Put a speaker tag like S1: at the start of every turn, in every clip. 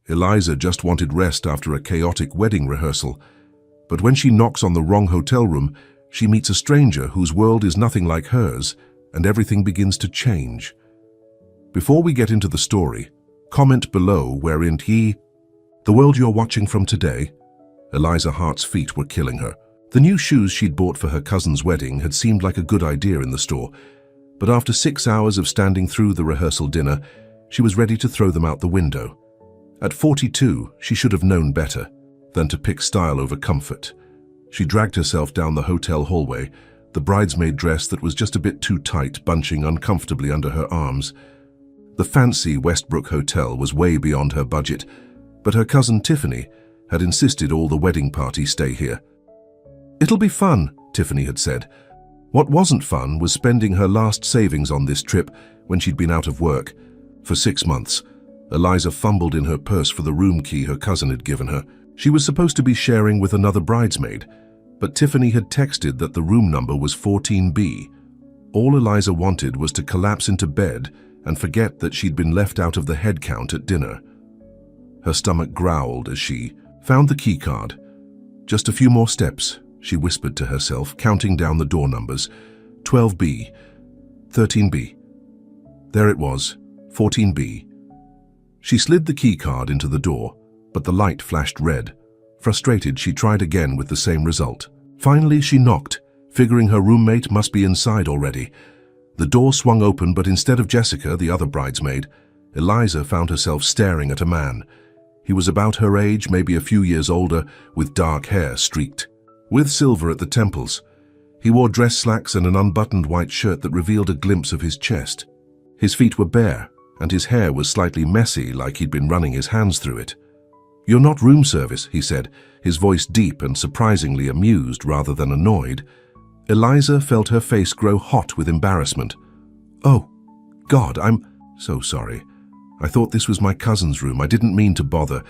S1: Eliza just wanted rest after a chaotic wedding rehearsal. But when she knocks on the wrong hotel room, she meets a stranger whose world is nothing like hers, and everything begins to change. Before we get into the story, comment below wherein the world you're watching from today. Eliza Hart's feet were killing her. The new shoes she'd bought for her cousin's wedding had seemed like a good idea in the store, but after 6 hours of standing through the rehearsal dinner, she was ready to throw them out the window. At 42, she should have known better than to pick style over comfort. She dragged herself down the hotel hallway, the bridesmaid dress that was just a bit too tight bunching uncomfortably under her arms. The fancy Westbrook Hotel was way beyond her budget, but her cousin Tiffany had insisted all the wedding party stay here. "It'll be fun," Tiffany had said. What wasn't fun was spending her last savings on this trip when she'd been out of work. For 6 months, Eliza fumbled in her purse for the room key her cousin had given her. She was supposed to be sharing with another bridesmaid, but Tiffany had texted that the room number was 14B. All Eliza wanted was to collapse into bed and forget that she'd been left out of the head count at dinner. Her stomach growled as she found the key card. Just a few more steps, she whispered to herself, counting down the door numbers. 12B, 13B. There it was, 14B. She slid the key card into the door, but the light flashed red. Frustrated, she tried again with the same result. Finally, she knocked, figuring her roommate must be inside already. The door swung open, but instead of Jessica, the other bridesmaid, Eliza found herself staring at a man. He was about her age, maybe a few years older, with dark hair streaked with silver at the temples. He wore dress slacks and an unbuttoned white shirt that revealed a glimpse of his chest. His feet were bare, and his hair was slightly messy, like he'd been running his hands through it. "You're not room service," he said, his voice deep and surprisingly amused rather than annoyed. Eliza felt her face grow hot with embarrassment. "Oh, God, I'm so sorry. I thought this was my cousin's room. I didn't mean to bother."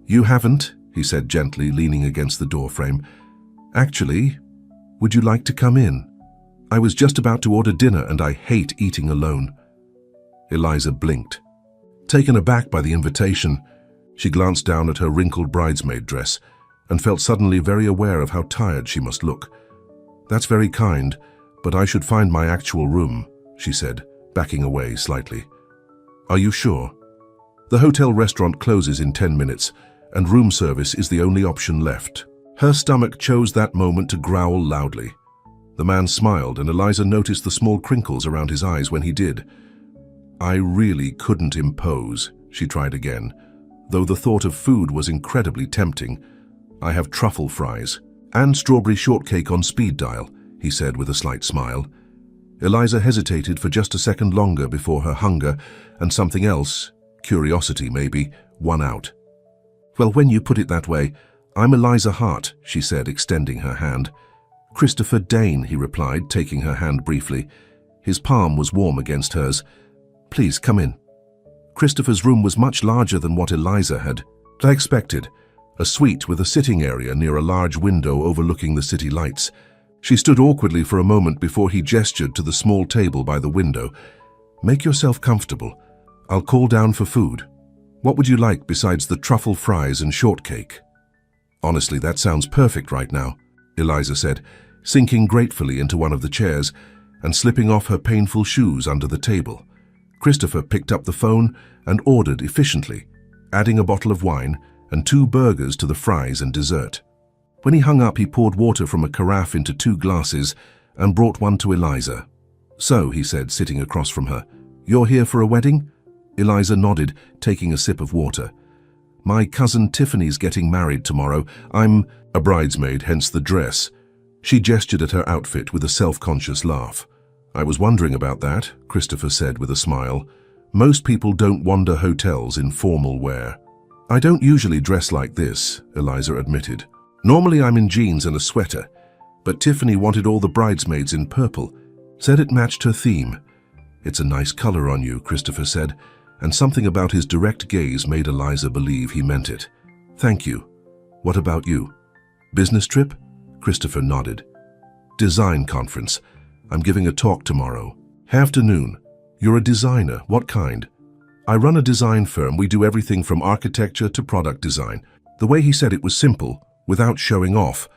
S1: "You haven't," he said gently, leaning against the doorframe. "Actually, would you like to come in? I was just about to order dinner and I hate eating alone." Eliza blinked. Taken aback by the invitation, she glanced down at her wrinkled bridesmaid dress and felt suddenly very aware of how tired she must look. "That's very kind, but I should find my actual room," she said, backing away slightly. "Are you sure? The hotel restaurant closes in 10 minutes, and room service is the only option left." Her stomach chose that moment to growl loudly. The man smiled, and Eliza noticed the small crinkles around his eyes when he did. "I really couldn't impose," she tried again, though the thought of food was incredibly tempting. "I have truffle fries and strawberry shortcake on speed dial," he said with a slight smile. Eliza hesitated for just a second longer before her hunger and something else, curiosity maybe, won out. "Well, when you put it that way, I'm Eliza Hart," she said, extending her hand. "Christopher Dane," he replied, taking her hand briefly. His palm was warm against hers. "Please, come in." Christopher's room was much larger than what Eliza had expected, a suite with a sitting area near a large window overlooking the city lights. She stood awkwardly for a moment before he gestured to the small table by the window. "Make yourself comfortable. I'll call down for food. What would you like besides the truffle fries and shortcake?" "Honestly, that sounds perfect right now," Eliza said, sinking gratefully into one of the chairs and slipping off her painful shoes under the table. Christopher picked up the phone and ordered efficiently, adding a bottle of wine and 2 burgers to the fries and dessert. When he hung up, he poured water from a carafe into 2 glasses and brought one to Eliza. "So," he said, sitting across from her, "you're here for a wedding?" Eliza nodded, taking a sip of water. "My cousin Tiffany's getting married tomorrow. I'm a bridesmaid, hence the dress." She gestured at her outfit with a self-conscious laugh. "I was wondering about that," Christopher said with a smile. "Most people don't wander hotels in formal wear." "I don't usually dress like this," Eliza admitted. "Normally I'm in jeans and a sweater, but Tiffany wanted all the bridesmaids in purple, said it matched her theme." "It's a nice color on you," Christopher said, and something about his direct gaze made Eliza believe he meant it. "Thank you. What about you?" "Business trip?" Christopher nodded. "Design conference. I'm giving a talk tomorrow. Afternoon. You're a designer. What kind?" I run a design firm. We do everything from architecture to product design. The way he said it was simple, without showing off.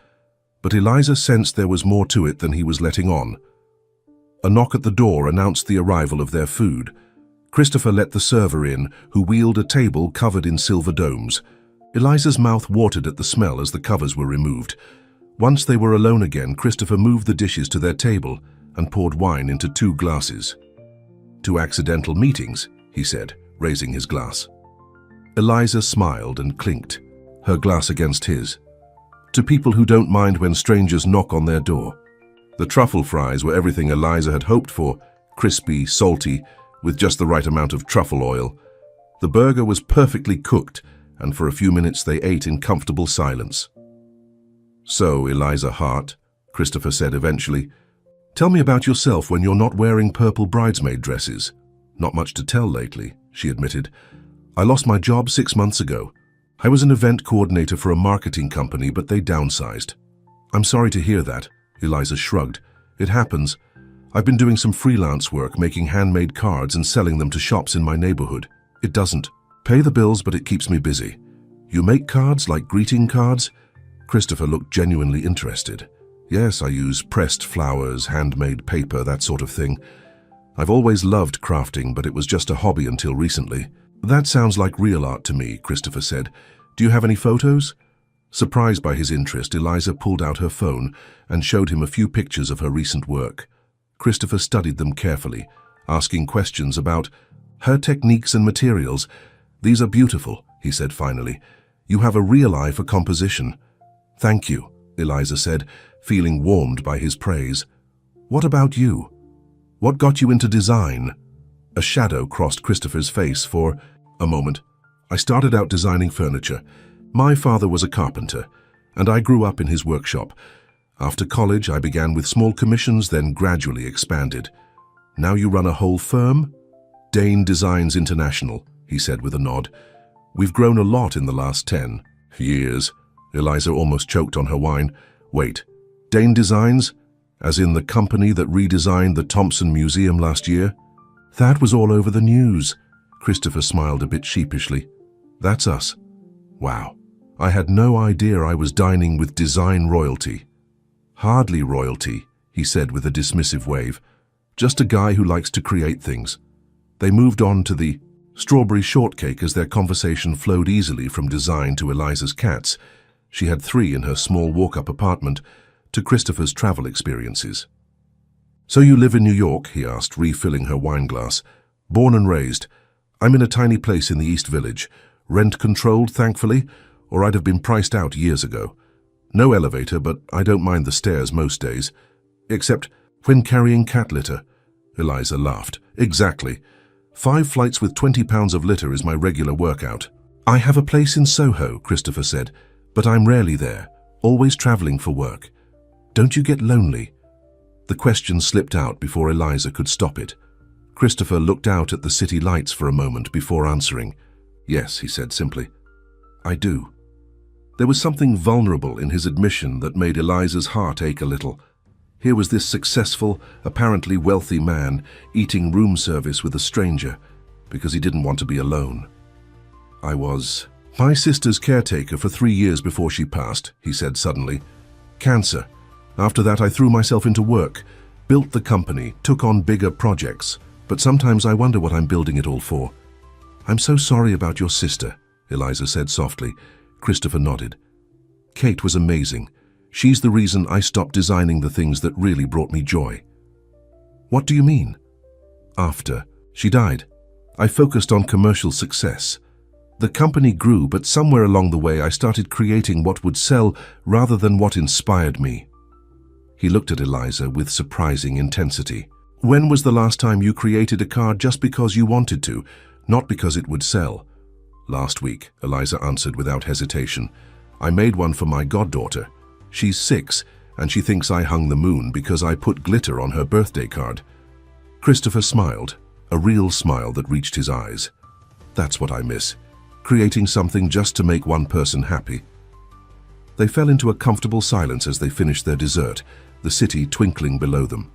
S1: But Eliza sensed there was more to it than he was letting on. A knock at the door announced the arrival of their food. Christopher let the server in, who wheeled a table covered in silver domes. Eliza's mouth watered at the smell as the covers were removed. Once they were alone again, Christopher moved the dishes to their table and poured wine into 2 glasses. 2 accidental meetings, he said, raising his glass. Eliza smiled and clinked, her glass against his. To people who don't mind when strangers knock on their door. The truffle fries were everything Eliza had hoped for, crispy, salty, with just the right amount of truffle oil. The burger was perfectly cooked, and for a few minutes they ate in comfortable silence. "So, Eliza Hart," Christopher said eventually, "tell me about yourself when you're not wearing purple bridesmaid dresses." "Not much to tell lately," she admitted. "I lost my job 6 months ago. I was an event coordinator for a marketing company, but they downsized." "I'm sorry to hear that," Eliza shrugged. "It happens. I've been doing some freelance work, making handmade cards and selling them to shops in my neighborhood. It doesn't pay the bills, but it keeps me busy." "You make cards, like greeting cards?" Christopher looked genuinely interested. "Yes, I use pressed flowers, handmade paper, that sort of thing. I've always loved crafting, but it was just a hobby until recently." "That sounds like real art to me," Christopher said. "Do you have any photos?" Surprised by his interest, Eliza pulled out her phone and showed him a few pictures of her recent work. Christopher studied them carefully, asking questions about her techniques and materials. "These are beautiful," he said finally. "You have a real eye for composition." "Thank you," Eliza said, feeling warmed by his praise. "What about you? What got you into design?" A shadow crossed Christopher's face for a moment. "I started out designing furniture. My father was a carpenter, and I grew up in his workshop. After college, I began with small commissions, then gradually expanded. Now you run a whole firm?" "Dane Designs International," he said with a nod. "We've grown a lot in the last 10 years. Eliza almost choked on her wine. "Wait, Dane Designs? As in the company that redesigned the Thompson Museum last year?" "That was all over the news." Christopher smiled a bit sheepishly. "That's us." "Wow, I had no idea I was dining with design royalty." "Hardly royalty," he said with a dismissive wave. "Just a guy who likes to create things." They moved on to the strawberry shortcake as their conversation flowed easily from design to Eliza's cats. She had 3 in her small walk-up apartment, to Christopher's travel experiences. "So you live in New York?" he asked, refilling her wine glass. "Born and raised. I'm in a tiny place in the East Village. Rent-controlled, thankfully, or I'd have been priced out years ago. No elevator, but I don't mind the stairs most days. Except when carrying cat litter." Eliza laughed. "Exactly. 5 flights with 20 pounds of litter is my regular workout." "I have a place in Soho," Christopher said, "but I'm rarely there, always traveling for work. Don't you get lonely?" The question slipped out before Eliza could stop it. Christopher looked out at the city lights for a moment before answering. "Yes," he said simply. "I do." There was something vulnerable in his admission that made Eliza's heart ache a little. Here was this successful, apparently wealthy man eating room service with a stranger because he didn't want to be alone. "I was my sister's caretaker for 3 years before she passed," he said suddenly. "Cancer. After that, I threw myself into work, built the company, took on bigger projects, but sometimes I wonder what I'm building it all for." "I'm so sorry about your sister," Eliza said softly. Christopher nodded. "Kate was amazing. She's the reason I stopped designing the things that really brought me joy." "What do you mean?" "After she died, I focused on commercial success. The company grew, but somewhere along the way I started creating what would sell rather than what inspired me." He looked at Eliza with surprising intensity. "When was the last time you created a card just because you wanted to, not because it would sell?" "Last week," Eliza answered without hesitation. "I made one for my goddaughter. She's 6, and she thinks I hung the moon because I put glitter on her birthday card." Christopher smiled, a real smile that reached his eyes. "That's what I miss, creating something just to make one person happy." They fell into a comfortable silence as they finished their dessert, the city twinkling below them.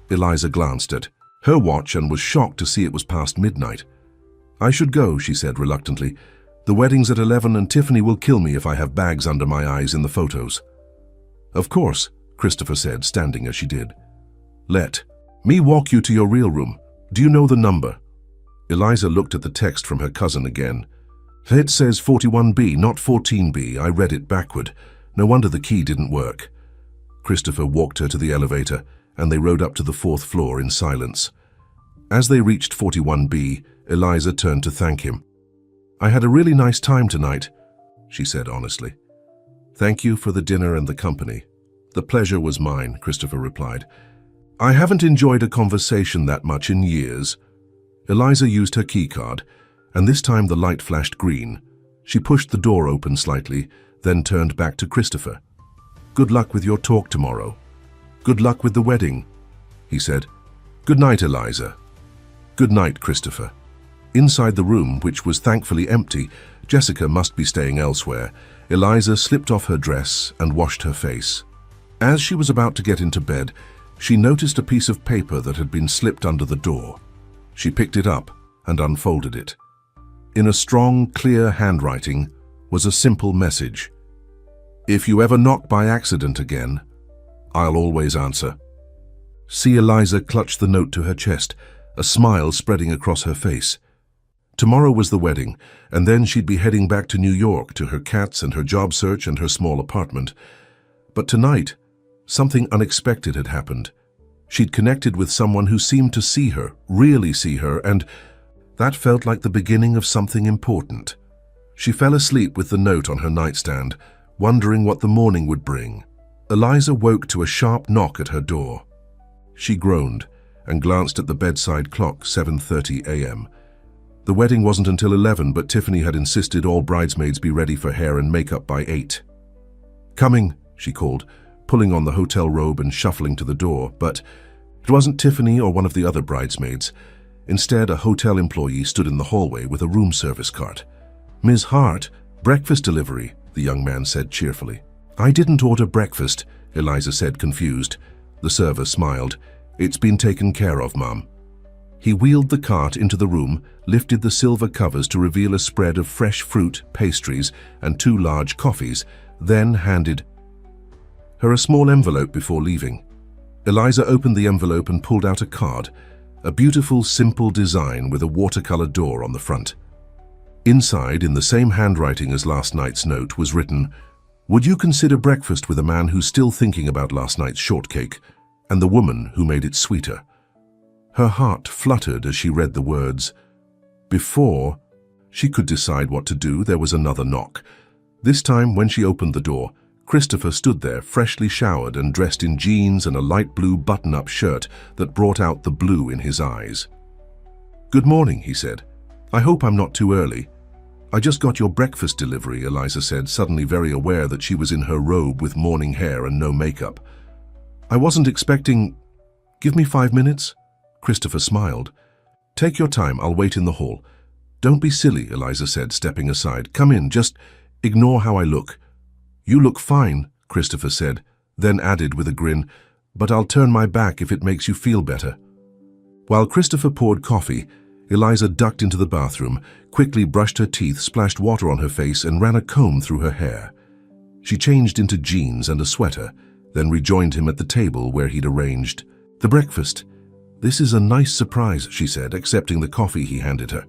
S1: Eliza glanced at her watch and was shocked to see it was past midnight. I should go, she said reluctantly. The wedding's at 11 and Tiffany will kill me if I have bags under my eyes in the photos. Of course, Christopher said, standing as she did. Let me walk you to your real room. Do you know the number? Eliza looked at the text from her cousin again. It says 41B, not 14B. I read it backward. No wonder the key didn't work. Christopher walked her to the elevator, and they rode up to the 4th floor in silence. As they reached 41B, Eliza turned to thank him. I had a really nice time tonight, she said honestly. Thank you for the dinner and the company. The pleasure was mine, Christopher replied. I haven't enjoyed a conversation that much in years. Eliza used her keycard, and this time the light flashed green. She pushed the door open slightly, then turned back to Christopher. Good luck with your talk tomorrow. Good luck with the wedding, he said. Good night, Eliza. Good night, Christopher. Inside the room, which was thankfully empty, Jessica must be staying elsewhere. Eliza slipped off her dress and washed her face. As she was about to get into bed, she noticed a piece of paper that had been slipped under the door. She picked it up and unfolded it. In a strong, clear handwriting was a simple message. If you ever knock by accident again, I'll always answer. See, Eliza clutched the note to her chest, a smile spreading across her face. Tomorrow was the wedding, and then she'd be heading back to New York to her cats and her job search and her small apartment. But tonight, something unexpected had happened. She'd connected with someone who seemed to see her, really see her, and that felt like the beginning of something important. She fell asleep with the note on her nightstand, wondering what the morning would bring. Eliza woke to a sharp knock at her door. She groaned and glanced at the bedside clock, 7:30 a.m. The wedding wasn't until 11, but Tiffany had insisted all bridesmaids be ready for hair and makeup by 8. Coming, she called, pulling on the hotel robe and shuffling to the door, but it wasn't Tiffany or one of the other bridesmaids. Instead, a hotel employee stood in the hallway with a room service cart. Ms. Hart, breakfast delivery, the young man said cheerfully. I didn't order breakfast, Eliza said, confused. The server smiled. It's been taken care of, Mum. He wheeled the cart into the room, lifted the silver covers to reveal a spread of fresh fruit, pastries, and 2 large coffees, then handed her a small envelope before leaving. Eliza opened the envelope and pulled out a card, a beautiful, simple design with a watercolor door on the front. Inside, in the same handwriting as last night's note, was written, Would you consider breakfast with a man who's still thinking about last night's shortcake, and the woman who made it sweeter? Her heart fluttered as she read the words. Before she could decide what to do, there was another knock. This time, when she opened the door, Christopher stood there, freshly showered and dressed in jeans and a light blue button-up shirt that brought out the blue in his eyes. Good morning, he said. I hope I'm not too early. I just got your breakfast delivery, Eliza said, suddenly very aware that she was in her robe with morning hair and no makeup. I wasn't expecting... Give me 5 minutes? Christopher smiled. Take your time, I'll wait in the hall. Don't be silly, Eliza said, stepping aside. Come in, just ignore how I look. You look fine, Christopher said, then added with a grin, but I'll turn my back if it makes you feel better. While Christopher poured coffee, Eliza ducked into the bathroom, quickly brushed her teeth, splashed water on her face, and ran a comb through her hair. She changed into jeans and a sweater, then rejoined him at the table where he'd arranged the breakfast. This is a nice surprise, she said, accepting the coffee he handed her.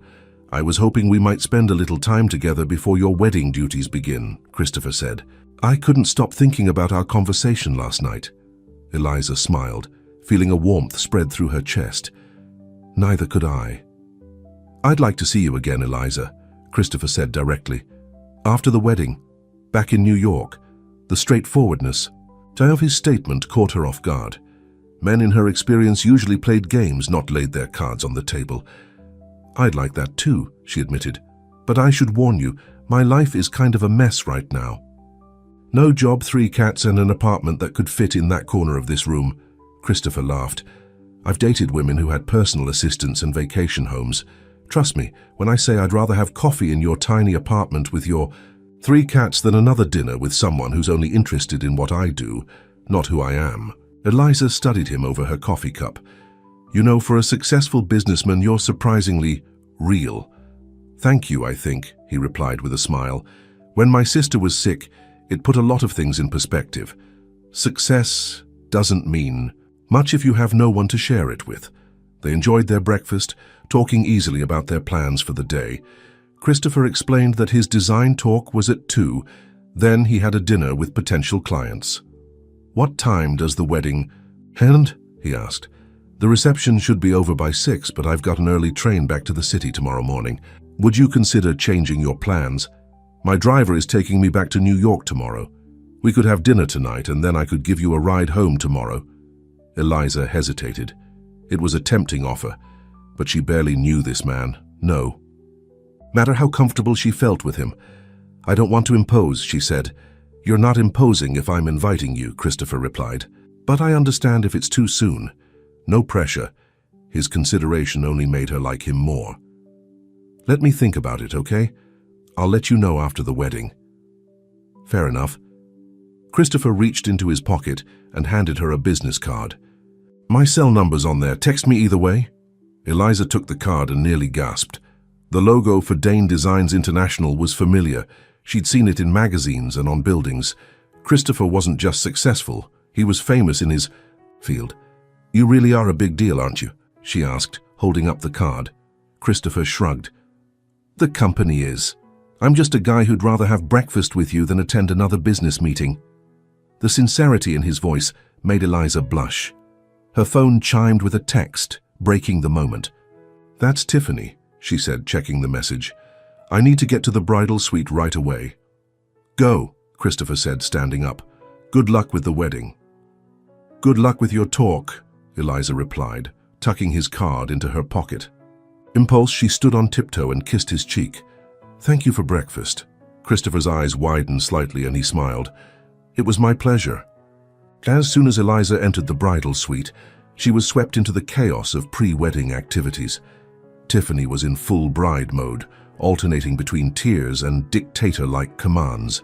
S1: I was hoping we might spend a little time together before your wedding duties begin, Christopher said. I couldn't stop thinking about our conversation last night. Eliza smiled, feeling a warmth spread through her chest. Neither could I. I'd like to see you again, Eliza, Christopher said directly. After the wedding, back in New York, the straightforwardness of his statement caught her off guard. Men in her experience usually played games, not laid their cards on the table. I'd like that too, she admitted. But I should warn you, my life is kind of a mess right now. No job, 3 cats, and an apartment that could fit in that corner of this room. Christopher laughed. I've dated women who had personal assistants and vacation homes. Trust me, when I say I'd rather have coffee in your tiny apartment with your 3 cats than another dinner with someone who's only interested in what I do, not who I am. Eliza studied him over her coffee cup. You know, for a successful businessman, you're surprisingly real. Thank you, I think, he replied with a smile. When my sister was sick, it put a lot of things in perspective. Success doesn't mean much if you have no one to share it with. They enjoyed their breakfast, talking easily about their plans for the day. Christopher explained that his design talk was at 2, then he had a dinner with potential clients. What time does the wedding end? He asked. The reception should be over by 6, but I've got an early train back to the city tomorrow morning. Would you consider changing your plans? My driver is taking me back to New York tomorrow. We could have dinner tonight and then I could give you a ride home tomorrow. Eliza hesitated. It was a tempting offer, but she barely knew this man. No. Matter how comfortable she felt with him. I don't want to impose, she said. You're not imposing if I'm inviting you, Christopher replied. But I understand if it's too soon. No pressure. His consideration only made her like him more. Let me think about it, okay? I'll let you know after the wedding. Fair enough. Christopher reached into his pocket and handed her a business card. My cell number's on there. Text me either way. Eliza took the card and nearly gasped. The logo for Dane Designs International was familiar. She'd seen it in magazines and on buildings. Christopher wasn't just successful. He was famous in his field. You really are a big deal, aren't you? She asked, holding up the card. Christopher shrugged. The company is. I'm just a guy who'd rather have breakfast with you than attend another business meeting. The sincerity in his voice made Eliza blush. Her phone chimed with a text, breaking the moment. That's Tiffany, she said, checking the message. I need to get to the bridal suite right away. Go, Christopher said, standing up. Good luck with the wedding. Good luck with your talk, Eliza replied, tucking his card into her pocket. Impulse, she stood on tiptoe and kissed his cheek. Thank you for breakfast. Christopher's eyes widened slightly and he smiled. It was my pleasure. As soon as Eliza entered the bridal suite, she was swept into the chaos of pre-wedding activities. Tiffany was in full bride mode, alternating between tears and dictator-like commands.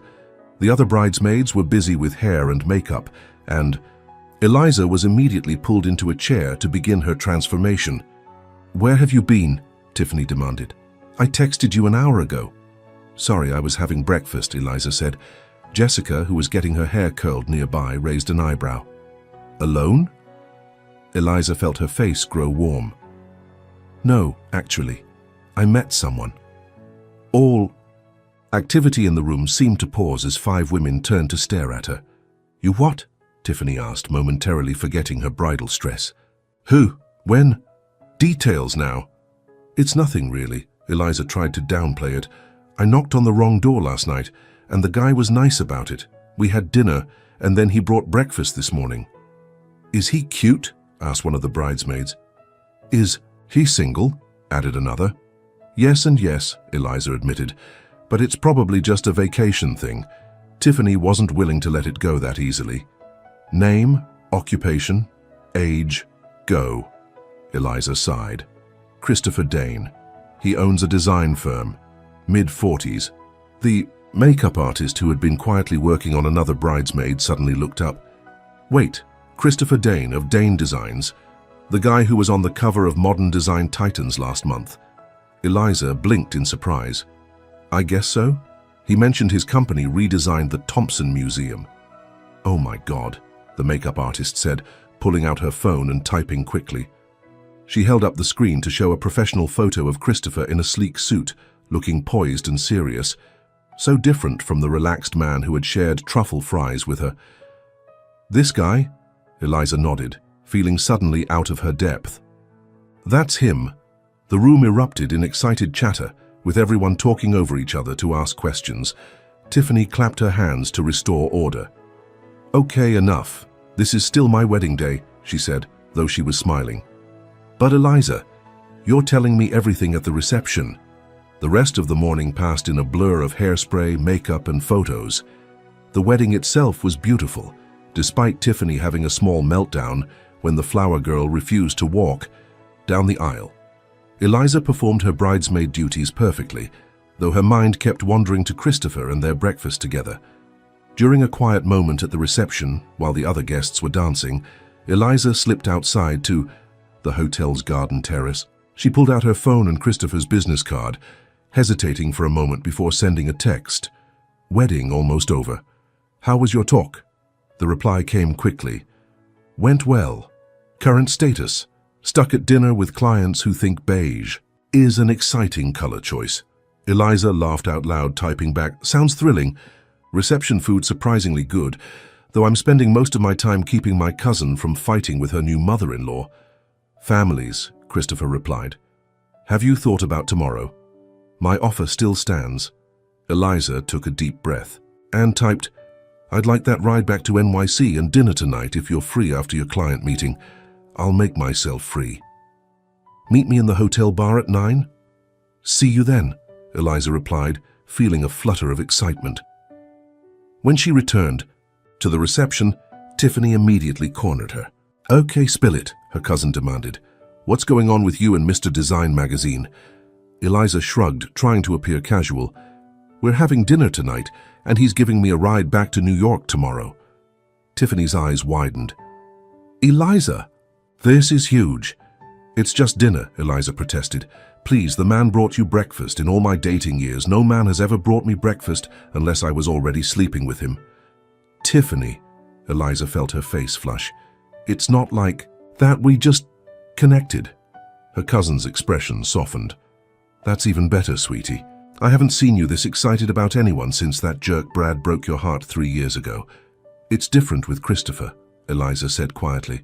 S1: The other bridesmaids were busy with hair and makeup, and Eliza was immediately pulled into a chair to begin her transformation. Where have you been? Tiffany demanded. I texted you an hour ago. Sorry, I was having breakfast, Eliza said. Jessica, who was getting her hair curled nearby, raised an eyebrow. Alone? Eliza felt her face grow warm. No, actually. I met someone. All activity in the room seemed to pause as 5 women turned to stare at her. You what? Tiffany asked, momentarily forgetting her bridal stress. Who? When? Details now. It's nothing, really. Eliza tried to downplay it. I knocked on the wrong door last night, and the guy was nice about it. We had dinner, and then he brought breakfast this morning. Is he cute? Asked one of the bridesmaids. Is he single? Added another. Yes and yes, Eliza admitted, but it's probably just a vacation thing. Tiffany wasn't willing to let it go that easily. Name, occupation, age, go. Eliza sighed. Christopher Dane. He owns a design firm. Mid-40s. The makeup artist who had been quietly working on another bridesmaid suddenly looked up. Wait, Christopher Dane of Dane Designs, the guy who was on the cover of Modern Design Titans last month. Eliza blinked in surprise. I guess so. He mentioned his company redesigned the Thompson Museum. Oh my God, the makeup artist said, pulling out her phone and typing quickly. She held up the screen to show a professional photo of Christopher in a sleek suit, looking poised and serious. So different from the relaxed man who had shared truffle fries with her. This guy? Eliza nodded, feeling suddenly out of her depth. That's him. The room erupted in excited chatter, with everyone talking over each other to ask questions. Tiffany clapped her hands to restore order. Okay, enough. This is still my wedding day, she said, though she was smiling. But Eliza, you're telling me everything at the reception. The rest of the morning passed in a blur of hairspray, makeup, and photos. The wedding itself was beautiful, despite Tiffany having a small meltdown when the flower girl refused to walk down the aisle. Eliza performed her bridesmaid duties perfectly, though her mind kept wandering to Christopher and their breakfast together. During a quiet moment at the reception, while the other guests were dancing, Eliza slipped outside to the hotel's garden terrace. She pulled out her phone and Christopher's business card. hesitating for a moment before sending a text. Wedding almost over. How was your talk? The reply came quickly. Went well. Current status. Stuck at dinner with clients who think beige is an exciting color choice. Eliza laughed out loud, typing back, sounds thrilling. Reception food surprisingly good, though I'm spending most of my time keeping my cousin from fighting with her new mother-in-law. Families, Christopher replied. Have you thought about tomorrow? My offer still stands. Eliza took a deep breath and typed, I'd like that ride back to NYC and dinner tonight if you're free after your client meeting. I'll make myself free. Meet me in the hotel bar at 9? See you then, Eliza replied, feeling a flutter of excitement. When she returned to the reception, Tiffany immediately cornered her. Okay, spill it, her cousin demanded. What's going on with you and Mr. Design magazine? Eliza shrugged, trying to appear casual. We're having dinner tonight, and he's giving me a ride back to New York tomorrow. Tiffany's eyes widened. Eliza, this is huge. It's just dinner, Eliza protested. Please, the man brought you breakfast. In all my dating years, no man has ever brought me breakfast unless I was already sleeping with him. Tiffany, Eliza felt her face flush. It's not like that, we just connected. Her cousin's expression softened. That's even better, sweetie. I haven't seen you this excited about anyone since that jerk Brad broke your heart 3 years ago. It's different with Christopher, Eliza said quietly.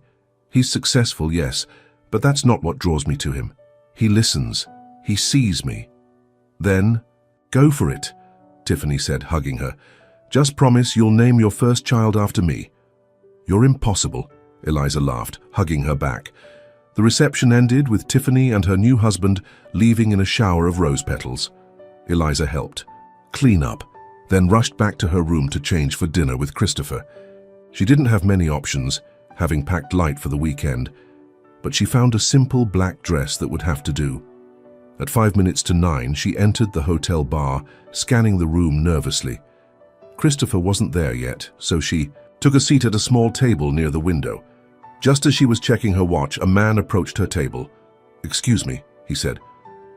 S1: He's successful, yes, but that's not what draws me to him. He listens. He sees me. Then, go for it, Tiffany said, hugging her. Just promise you'll name your first child after me. You're impossible, Eliza laughed, hugging her back. The reception ended with Tiffany and her new husband leaving in a shower of rose petals. Eliza helped clean up, then rushed back to her room to change for dinner with Christopher. She didn't have many options, having packed light for the weekend, but she found a simple black dress that would have to do. At 5 minutes to 9, she entered the hotel bar, scanning the room nervously. Christopher wasn't there yet, so she took a seat at a small table near the window. Just as she was checking her watch, a man approached her table. "Excuse me," he said.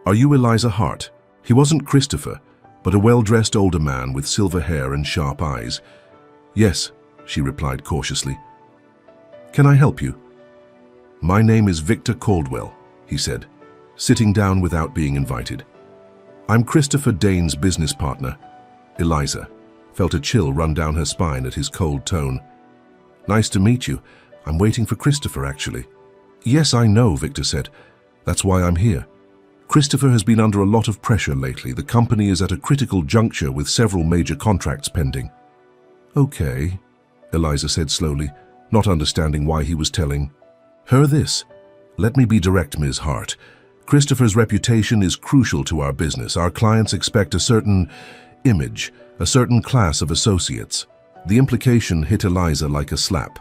S1: "Are you Eliza Hart?" He wasn't Christopher, but a well-dressed older man with silver hair and sharp eyes. "Yes," she replied cautiously. "Can I help you?" "My name is Victor Caldwell," he said, sitting down without being invited. "I'm Christopher Dane's business partner." Eliza felt a chill run down her spine at his cold tone. "Nice to meet you. I'm waiting for Christopher, actually." "Yes, I know," Victor said. "That's why I'm here. Christopher has been under a lot of pressure lately. The company is at a critical juncture with several major contracts pending." "Okay," Eliza said slowly, not understanding why he was telling her this. "Let me be direct, Ms. Hart. Christopher's reputation is crucial to our business. Our clients expect a certain image, a certain class of associates." The implication hit Eliza like a slap.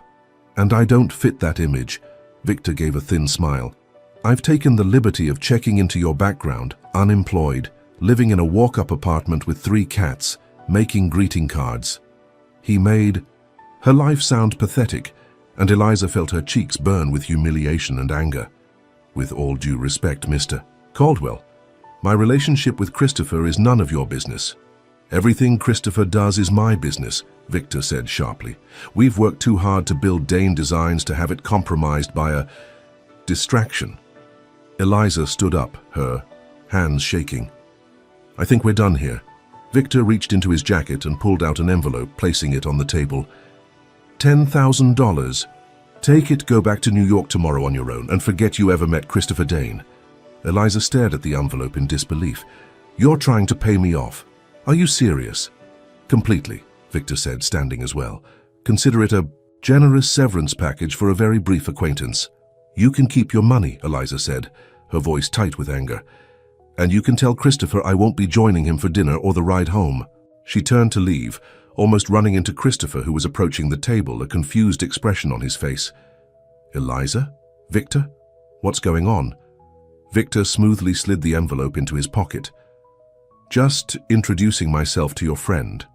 S1: "And I don't fit that image," Victor gave a thin smile. "I've taken the liberty of checking into your background, unemployed, living in a walk-up apartment with 3 cats, making greeting cards." He made her life sound pathetic, and Eliza felt her cheeks burn with humiliation and anger. "With all due respect, Mr. Caldwell, my relationship with Christopher is none of your business." "Everything Christopher does is my business," Victor said sharply. "We've worked too hard to build Dane Designs to have it compromised by a distraction." Eliza stood up, her hands shaking. "I think we're done here." Victor reached into his jacket and pulled out an envelope, placing it on the table. $10,000. Take it, go back to New York tomorrow on your own, and forget you ever met Christopher Dane." Eliza stared at the envelope in disbelief. "You're trying to pay me off. Are you serious?" "Completely," Victor said, standing as well. "Consider it a generous severance package for a very brief acquaintance." "You can keep your money," Eliza said, her voice tight with anger. "And you can tell Christopher I won't be joining him for dinner or the ride home." She turned to leave, almost running into Christopher, who was approaching the table, a confused expression on his face. "Eliza? Victor? What's going on?" Victor smoothly slid the envelope into his pocket. "Just introducing myself to your friend."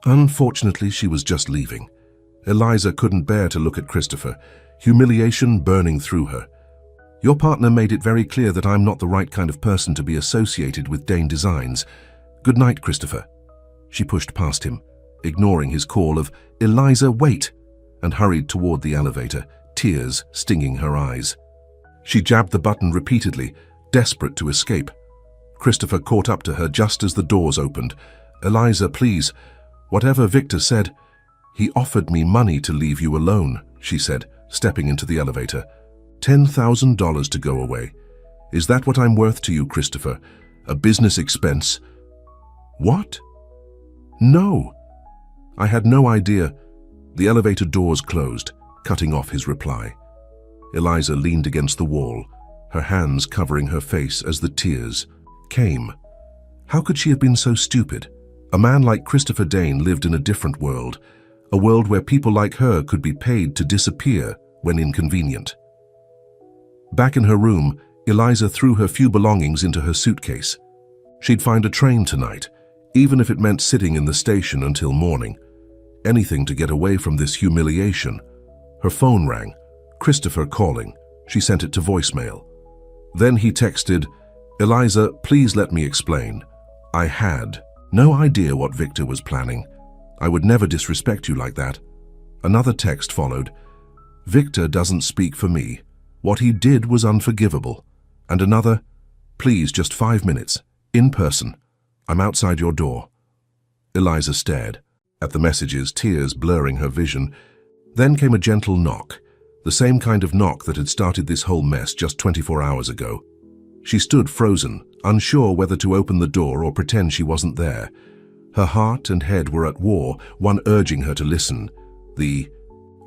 S1: Unfortunately, she was just leaving. Eliza couldn't bear to look at Christopher, humiliation burning through her. Your partner made it very clear that I'm not the right kind of person to be associated with Dane Designs. Good night, Christopher. She pushed past him, ignoring his call of, "Eliza, wait!" and hurried toward the elevator, tears stinging her eyes. She jabbed the button repeatedly, desperate to escape. Christopher caught up to her just as the doors opened. "Eliza, please. Whatever Victor said, he offered me money to leave you alone," she said, stepping into the elevator. $10,000 to go away. Is that what I'm worth to you, Christopher? A business expense? What? No. I had no idea. The elevator doors closed, cutting off his reply. Eliza leaned against the wall, her hands covering her face as the tears came. How could she have been so stupid? A man like Christopher Dane lived in a different world, a world where people like her could be paid to disappear when inconvenient. Back in her room, Eliza threw her few belongings into her suitcase. She'd find a train tonight, even if it meant sitting in the station until morning. Anything to get away from this humiliation. Her phone rang, Christopher calling. She sent it to voicemail. Then he texted, "Eliza, please let me explain. I had no idea what Victor was planning. I would never disrespect you like that." Another text followed. "Victor doesn't speak for me. What he did was unforgivable." And another, "Please, just 5 minutes, in person. I'm outside your door." Eliza stared at the messages, tears blurring her vision. Then came a gentle knock, the same kind of knock that had started this whole mess just 24 hours ago. She stood frozen, unsure whether to open the door or pretend she wasn't there. Her heart and head were at war, one urging her to listen, the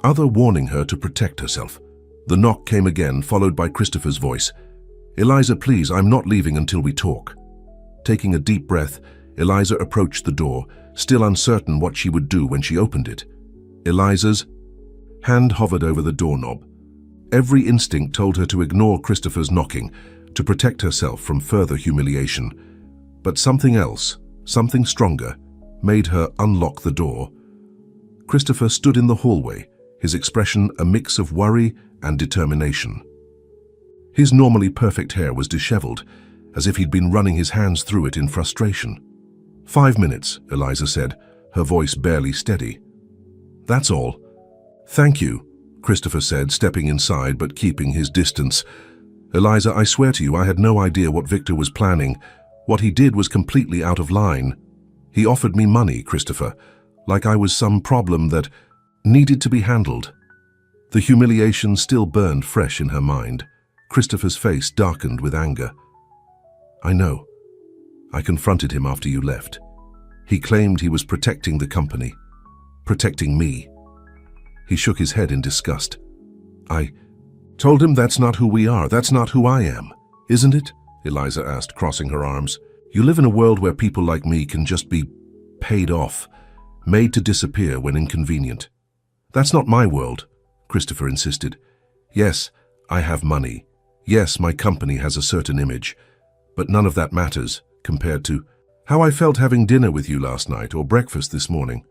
S1: other warning her to protect herself. The knock came again, followed by Christopher's voice. "Eliza, please, I'm not leaving until we talk." Taking a deep breath, Eliza approached the door, still uncertain what she would do when she opened it. Eliza's hand hovered over the doorknob. Every instinct told her to ignore Christopher's knocking, to protect herself from further humiliation. But something else, something stronger, made her unlock the door. Christopher stood in the hallway, his expression a mix of worry and determination. His normally perfect hair was disheveled, as if he'd been running his hands through it in frustration. 5 minutes, Eliza said, her voice barely steady. "That's all." "Thank you," Christopher said, stepping inside but keeping his distance. "Eliza, I swear to you, I had no idea what Victor was planning. What he did was completely out of line. He offered me money, Christopher, like I was some problem that needed to be handled." The humiliation still burned fresh in her mind. Christopher's face darkened with anger. "I know. I confronted him after you left. He claimed he was protecting the company, protecting me." He shook his head in disgust. "I told him that's not who we are, that's not who I am, isn't it?" Eliza asked, crossing her arms. "You live in a world where people like me can just be paid off, made to disappear when inconvenient." "That's not my world," Christopher insisted. "Yes, I have money. Yes, my company has a certain image. But none of that matters compared to how I felt having dinner with you last night or breakfast this morning."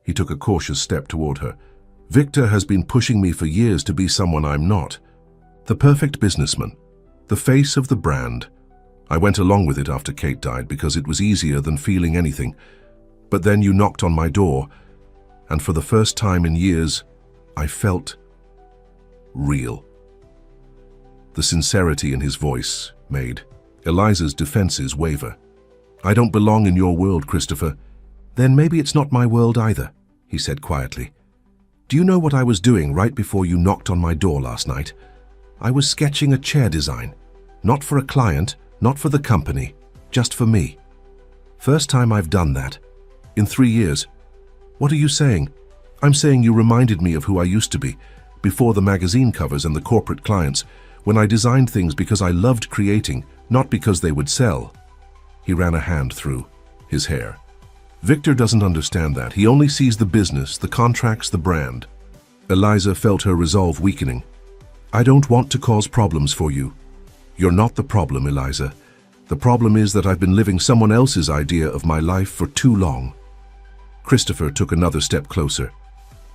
S1: He took a cautious step toward her. "Victor has been pushing me for years to be someone I'm not. The perfect businessman, the face of the brand. I went along with it after Kate died because it was easier than feeling anything. But then you knocked on my door, and for the first time in years, I felt real." The sincerity in his voice made Eliza's defenses waver. "I don't belong in your world, Christopher." "Then maybe it's not my world either," he said quietly. "Do you know what I was doing right before you knocked on my door last night? I was sketching a chair design. Not for a client, not for the company, just for me. First time I've done that. In 3 years. What are you saying?" "I'm saying you reminded me of who I used to be, before the magazine covers and the corporate clients, when I designed things because I loved creating, not because they would sell." He ran a hand through his hair. "Victor doesn't understand that. He only sees the business, the contracts, the brand." Eliza felt her resolve weakening. "I don't want to cause problems for you." "You're not the problem, Eliza. The problem is that I've been living someone else's idea of my life for too long." Christopher took another step closer.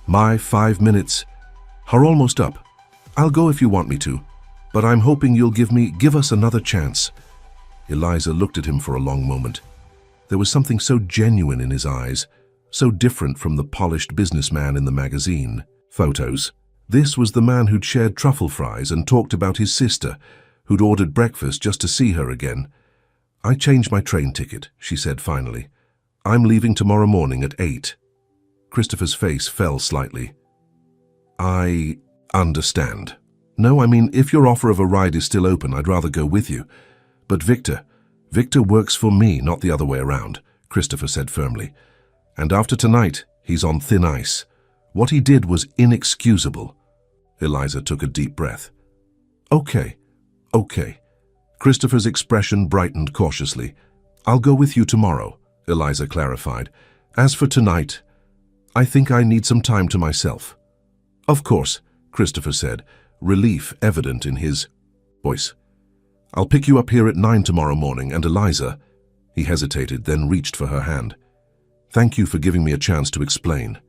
S1: "My 5 minutes are almost up. I'll go if you want me to." But I'm hoping you'll give us another chance." Eliza looked at him for a long moment. There was something so genuine in his eyes, so different from the polished businessman in the magazine photos. This was the man who'd shared truffle fries and talked about his sister, who'd ordered breakfast just to see her again. "I changed my train ticket," she said finally. "I'm leaving tomorrow morning at 8. Christopher's face fell slightly. "I understand. No, I mean, if your offer of a ride is still open, I'd rather go with you. But Victor works for me, not the other way around," Christopher said firmly. "And after tonight, he's on thin ice. What he did was inexcusable." Eliza took a deep breath. Okay. Christopher's expression brightened cautiously. "I'll go with you tomorrow," Eliza clarified. "As for tonight, I think I need some time to myself." "Of course," Christopher said, relief evident in his voice. "I'll pick you up here at 9 tomorrow morning, and Eliza—" He hesitated, then reached for her hand. "Thank you for giving me a chance to explain."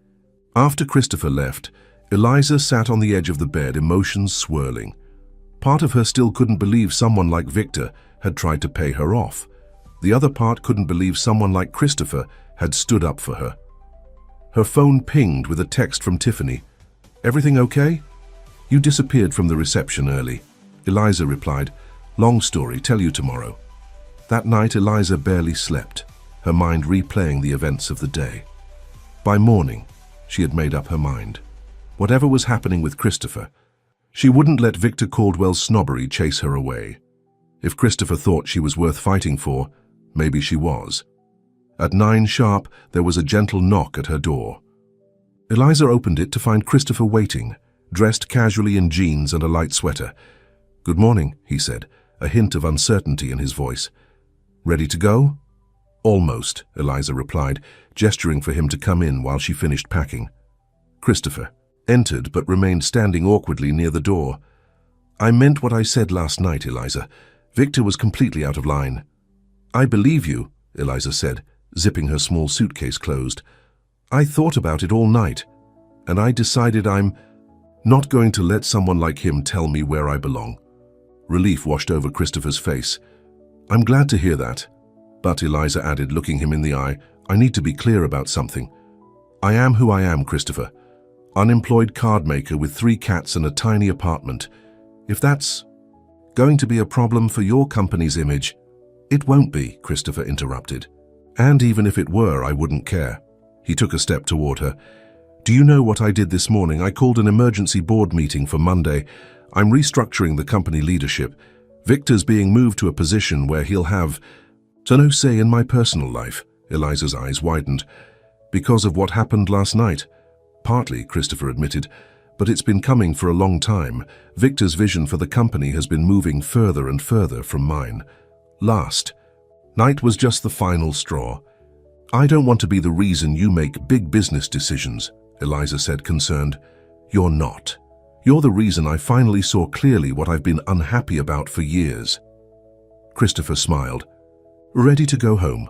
S1: After Christopher left, Eliza sat on the edge of the bed, emotions swirling. Part of her still couldn't believe someone like Victor had tried to pay her off. The other part couldn't believe someone like Christopher had stood up for her. Her phone pinged with a text from Tiffany. "Everything okay? You disappeared from the reception early." Eliza replied, "Long story, tell you tomorrow." That night, Eliza barely slept, her mind replaying the events of the day. By morning, she had made up her mind. Whatever was happening with Christopher, she wouldn't let Victor Caldwell's snobbery chase her away. If Christopher thought she was worth fighting for, maybe she was. At 9 sharp, there was a gentle knock at her door. Eliza opened it to find Christopher waiting, dressed casually in jeans and a light sweater. "Good morning," he said, a hint of uncertainty in his voice. "Ready to go?" "Almost," Eliza replied, gesturing for him to come in while she finished packing. Christopher entered but remained standing awkwardly near the door. "I meant what I said last night, Eliza. Victor was completely out of line." "I believe you," Eliza said, zipping her small suitcase closed. "I thought about it all night, and I decided I'm not going to let someone like him tell me where I belong." Relief washed over Christopher's face. "I'm glad to hear that. But," Eliza added, looking him in the eye, "I need to be clear about something. I am who I am, Christopher. Unemployed card maker with 3 cats and a tiny apartment. If that's going to be a problem for your company's image—" "It won't be," Christopher interrupted. "And even if it were, I wouldn't care." He took a step toward her. "Do you know what I did this morning? I called an emergency board meeting for Monday. I'm restructuring the company leadership. Victor's being moved to a position where he'll have no say in my personal life." Eliza's eyes widened. "Because of what happened last night?" "Partly," Christopher admitted, "but it's been coming for a long time. Victor's vision for the company has been moving further and further from mine. Last night was just the final straw." "I don't want to be the reason you make big business decisions," Eliza said, concerned. "You're not. You're the reason I finally saw clearly what I've been unhappy about for years." Christopher smiled. "Ready to go home?"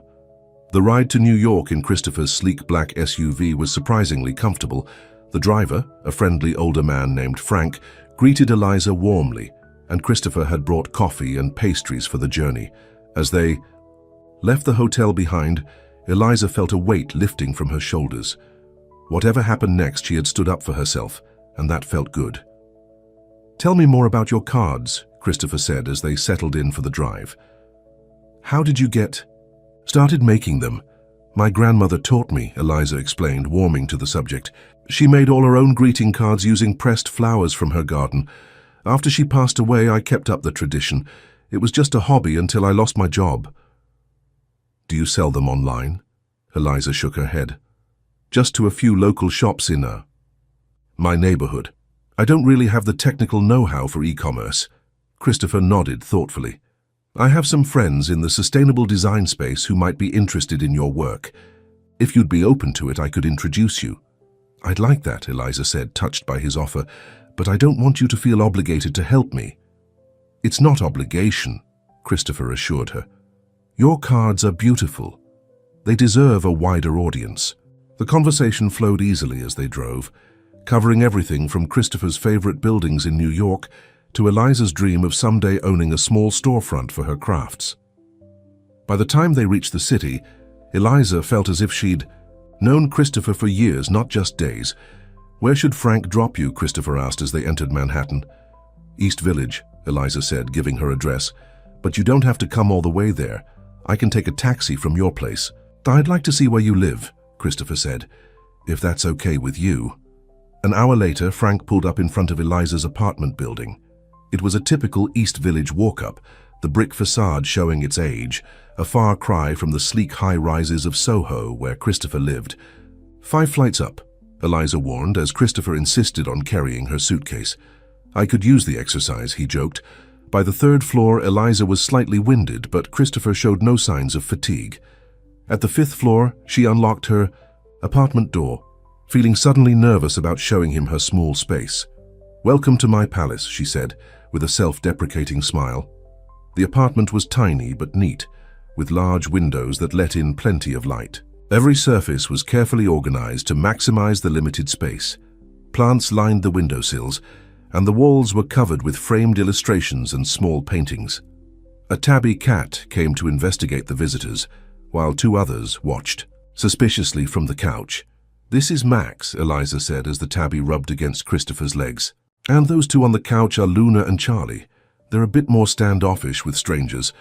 S1: The ride to New York in Christopher's sleek black SUV was surprisingly comfortable. The driver, a friendly older man named Frank, greeted Eliza warmly, and Christopher had brought coffee and pastries for the journey. As they left the hotel behind, Eliza felt a weight lifting from her shoulders. Whatever happened next, she had stood up for herself, and that felt good. "Tell me more about your cards," Christopher said as they settled in for the drive. "How did you get started making them?" "My grandmother taught me," Eliza explained, warming to the subject. "She made all her own greeting cards using pressed flowers from her garden. After she passed away, I kept up the tradition. It was just a hobby until I lost my job." "Do you sell them online?" Eliza shook her head. "Just to a few local shops in my neighborhood. I don't really have the technical know-how for e-commerce." Christopher nodded thoughtfully. "I have some friends in the sustainable design space who might be interested in your work. If you'd be open to it, I could introduce you." "I'd like that," Eliza said, touched by his offer, "but I don't want you to feel obligated to help me." "It's not obligation," Christopher assured her. "Your cards are beautiful. They deserve a wider audience." The conversation flowed easily as they drove, covering everything from Christopher's favorite buildings in New York to Eliza's dream of someday owning a small storefront for her crafts. By the time they reached the city, Eliza felt as if she'd known Christopher for years, not just days. "Where should Frank drop you?" Christopher asked as they entered Manhattan. "East Village," Eliza said, giving her address. "But you don't have to come all the way there. I can take a taxi from your place." "I'd like to see where you live," Christopher said, "if that's okay with you." An hour later, Frank pulled up in front of Eliza's apartment building. It was a typical East Village walk-up, the brick facade showing its age, a far cry from the sleek high-rises of Soho where Christopher lived. "5 flights up," Eliza warned as Christopher insisted on carrying her suitcase. "I could use the exercise," he joked. By the 3rd floor, Eliza was slightly winded, but Christopher showed no signs of fatigue. At the 5th floor, she unlocked her apartment door, feeling suddenly nervous about showing him her small space. "Welcome to my palace," she said, with a self-deprecating smile. The apartment was tiny but neat, with large windows that let in plenty of light. Every surface was carefully organized to maximize the limited space. Plants lined the windowsills, and the walls were covered with framed illustrations and small paintings. A tabby cat came to investigate the visitors, while 2 others watched, suspiciously from the couch. "This is Max," Eliza said as the tabby rubbed against Christopher's legs. "And those 2 on the couch are Luna and Charlie. They're a bit more standoffish with strangers."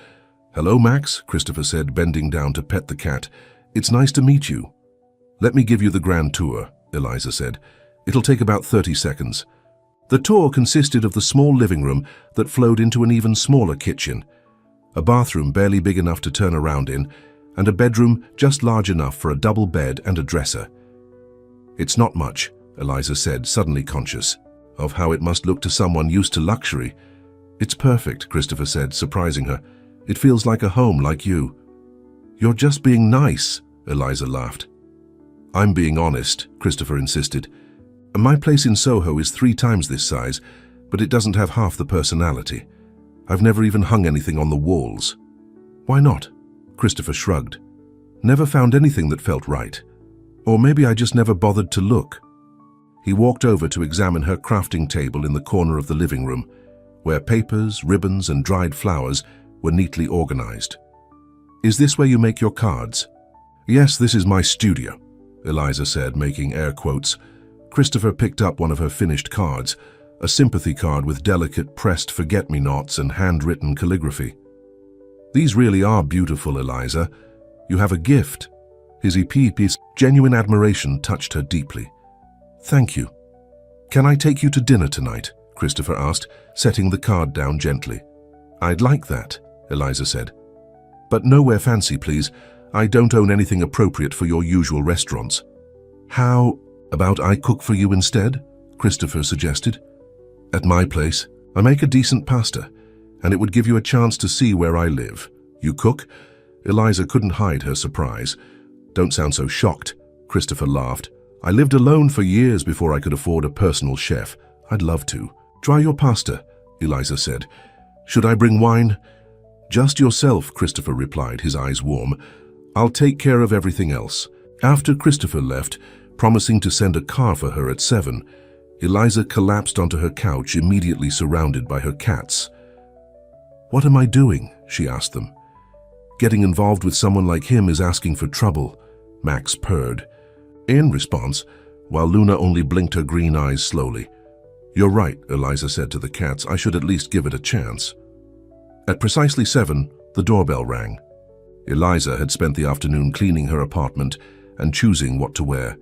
S1: "Hello, Max," Christopher said, bending down to pet the cat. "It's nice to meet you." "Let me give you the grand tour," Eliza said. "It'll take about 30 seconds. The tour consisted of the small living room that flowed into an even smaller kitchen, a bathroom barely big enough to turn around in, and a bedroom just large enough for a double bed and a dresser. "It's not much," Eliza said, suddenly conscious of how it must look to someone used to luxury. "It's perfect," Christopher said, surprising her. "It feels like a home, like you." "You're just being nice," Eliza laughed. "I'm being honest," Christopher insisted. "My place in Soho is 3 times this size, but it doesn't have half the personality. I've never even hung anything on the walls." "Why not?" Christopher shrugged. "Never found anything that felt right. Or maybe I just never bothered to look." He walked over to examine her crafting table in the corner of the living room, where papers, ribbons, and dried flowers were neatly organized. "Is this where you make your cards?" "Yes, this is my studio," Eliza said, making air quotes. Christopher picked up one of her finished cards, a sympathy card with delicate pressed forget-me-nots and handwritten calligraphy. "These really are beautiful, Eliza. You have a gift." His piece genuine admiration touched her deeply. "Thank you." "Can I take you to dinner tonight?" Christopher asked, setting the card down gently. "I'd like that," Eliza said. "But nowhere fancy, please. I don't own anything appropriate for your usual restaurants." "How about I cook for you instead?" Christopher suggested. "At my place, I make a decent pasta, and it would give you a chance to see where I live." "You cook?" Eliza couldn't hide her surprise. "Don't sound so shocked," Christopher laughed. "I lived alone for years before I could afford a personal chef. I'd love to." "Try your pasta," Eliza said. "Should I bring wine?" "Just yourself," Christopher replied, his eyes warm. "I'll take care of everything else." After Christopher left, promising to send a car for her at 7, Eliza collapsed onto her couch, immediately surrounded by her cats. "What am I doing?" she asked them. "Getting involved with someone like him is asking for trouble," Max purred. In response, while Luna only blinked her green eyes slowly. "You're right," Eliza said to the cats. "I should at least give it a chance." At precisely 7, the doorbell rang. Eliza had spent the afternoon cleaning her apartment and choosing what to wear,